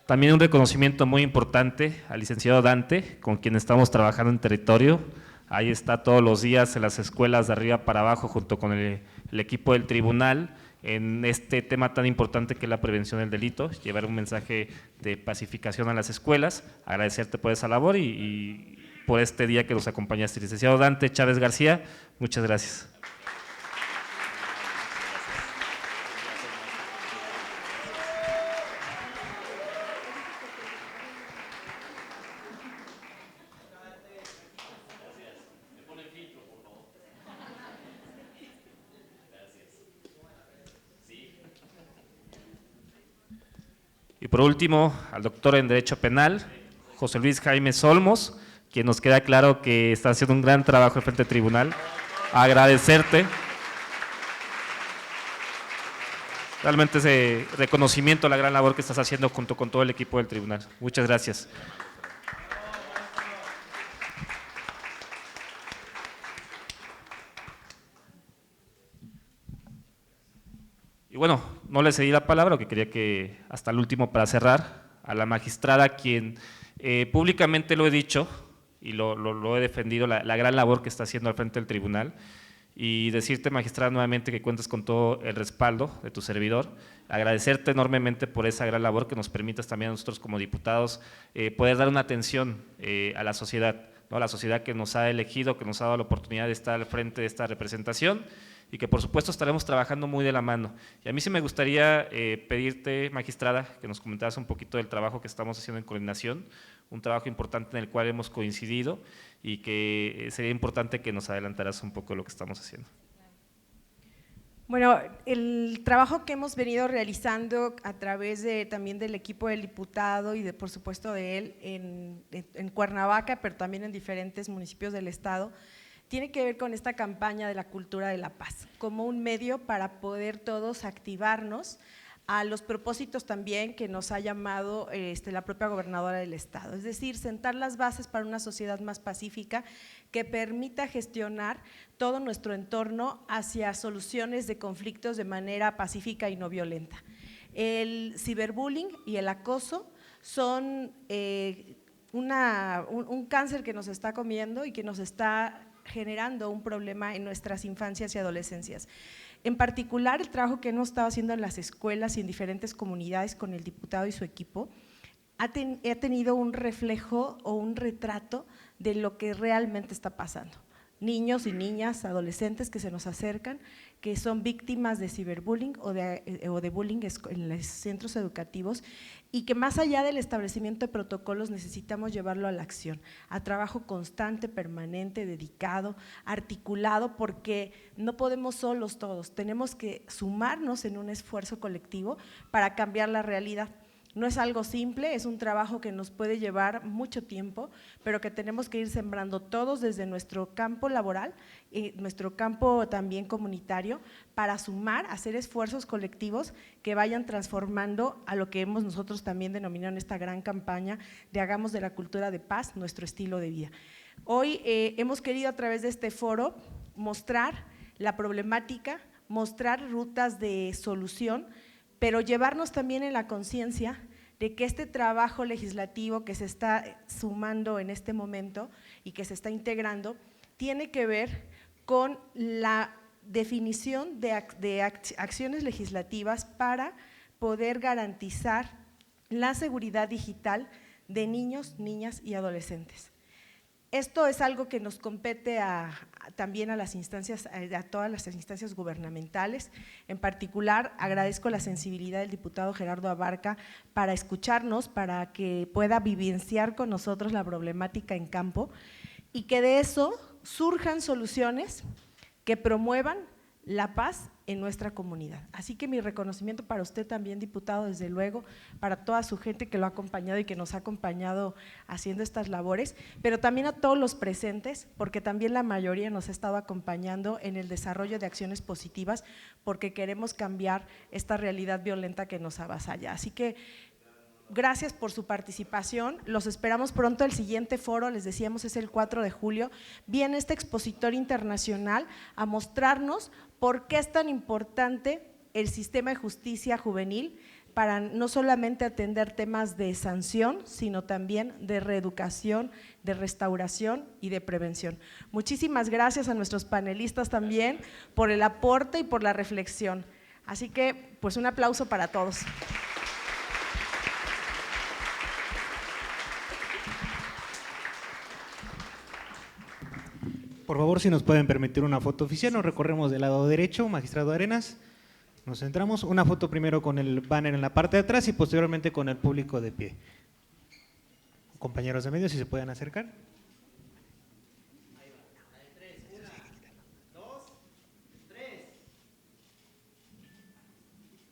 También un reconocimiento muy importante al licenciado Dante, con quien estamos trabajando en territorio. Ahí está todos los días en las escuelas de arriba para abajo junto con el equipo del tribunal en este tema tan importante que es la prevención del delito, llevar un mensaje de pacificación a las escuelas. Agradecerte por esa labor y por este día que nos acompañaste. Licenciado Dante Chávez García, muchas gracias. Y por último, al doctor en Derecho Penal, José Luis Jaime Solmos, quien nos queda claro que está haciendo un gran trabajo en frente del tribunal. Agradecerte. Realmente ese reconocimiento a la gran labor que estás haciendo junto con todo el equipo del tribunal. Muchas gracias. Y bueno, no le cedí la palabra, que quería que hasta el último para cerrar, a la magistrada, quien públicamente lo he dicho y lo he defendido, la gran labor que está haciendo al frente del tribunal, y decirte, magistrada, nuevamente que cuentas con todo el respaldo de tu servidor, agradecerte enormemente por esa gran labor que nos permitas también a nosotros como diputados poder dar una atención a la sociedad, ¿no? A la sociedad que nos ha elegido, que nos ha dado la oportunidad de estar al frente de esta representación. y que por supuesto estaremos trabajando muy de la mano. Y a mí sí me gustaría pedirte, magistrada, que nos comentaras un poquito del trabajo que estamos haciendo en coordinación, un trabajo importante en el cual hemos coincidido y que sería importante que nos adelantaras un poco de lo que estamos haciendo. Bueno, el trabajo que hemos venido realizando a través también del equipo del diputado y por supuesto de él en Cuernavaca, pero también en diferentes municipios del estado, tiene que ver con esta campaña de la cultura de la paz, como un medio para poder todos activarnos a los propósitos también que nos ha llamado la propia gobernadora del estado, es decir, sentar las bases para una sociedad más pacífica que permita gestionar todo nuestro entorno hacia soluciones de conflictos de manera pacífica y no violenta. El ciberbullying y el acoso son un cáncer que nos está comiendo y que nos está generando un problema en nuestras infancias y adolescencias. En particular, el trabajo que hemos estado haciendo en las escuelas y en diferentes comunidades con el diputado y su equipo ha tenido un reflejo o un retrato de lo que realmente está pasando. Niños y niñas, adolescentes que se nos acercan, que son víctimas de ciberbullying o de bullying en los centros educativos y que más allá del establecimiento de protocolos necesitamos llevarlo a la acción, a trabajo constante, permanente, dedicado, articulado, porque no podemos solos todos, tenemos que sumarnos en un esfuerzo colectivo para cambiar la realidad. No es algo simple, es un trabajo que nos puede llevar mucho tiempo, pero que tenemos que ir sembrando todos desde nuestro campo laboral y nuestro campo también comunitario para sumar, hacer esfuerzos colectivos que vayan transformando a lo que hemos nosotros también denominado en esta gran campaña de hagamos de la cultura de paz nuestro estilo de vida. Hoy hemos querido a través de este foro mostrar la problemática, mostrar rutas de solución, pero llevarnos también en la conciencia de que este trabajo legislativo que se está sumando en este momento y que se está integrando, tiene que ver con la definición de acciones legislativas para poder garantizar la seguridad digital de niños, niñas y adolescentes. Esto es algo que nos compete también a las instancias, a todas las instancias gubernamentales. En particular, agradezco la sensibilidad del diputado Gerardo Abarca para escucharnos, para que pueda vivenciar con nosotros la problemática en campo y que de eso surjan soluciones que promuevan la paz en nuestra comunidad. Así que mi reconocimiento para usted también, diputado, desde luego, para toda su gente que lo ha acompañado y que nos ha acompañado haciendo estas labores, pero también a todos los presentes, porque también la mayoría nos ha estado acompañando en el desarrollo de acciones positivas, porque queremos cambiar esta realidad violenta que nos avasalla. Así que gracias por su participación, los esperamos pronto. El siguiente foro, les decíamos, es el 4 de julio, viene este expositor internacional a mostrarnos por qué es tan importante el sistema de justicia juvenil para no solamente atender temas de sanción, sino también de reeducación, de restauración y de prevención. Muchísimas gracias a nuestros panelistas también por el aporte y por la reflexión. Así que, pues un aplauso para todos. Por favor, si nos pueden permitir una foto oficial, nos recorremos del lado derecho, magistrado Arenas, nos centramos, una foto primero con el banner en la parte de atrás y posteriormente con el público de pie. Compañeros de medios, si se pueden acercar.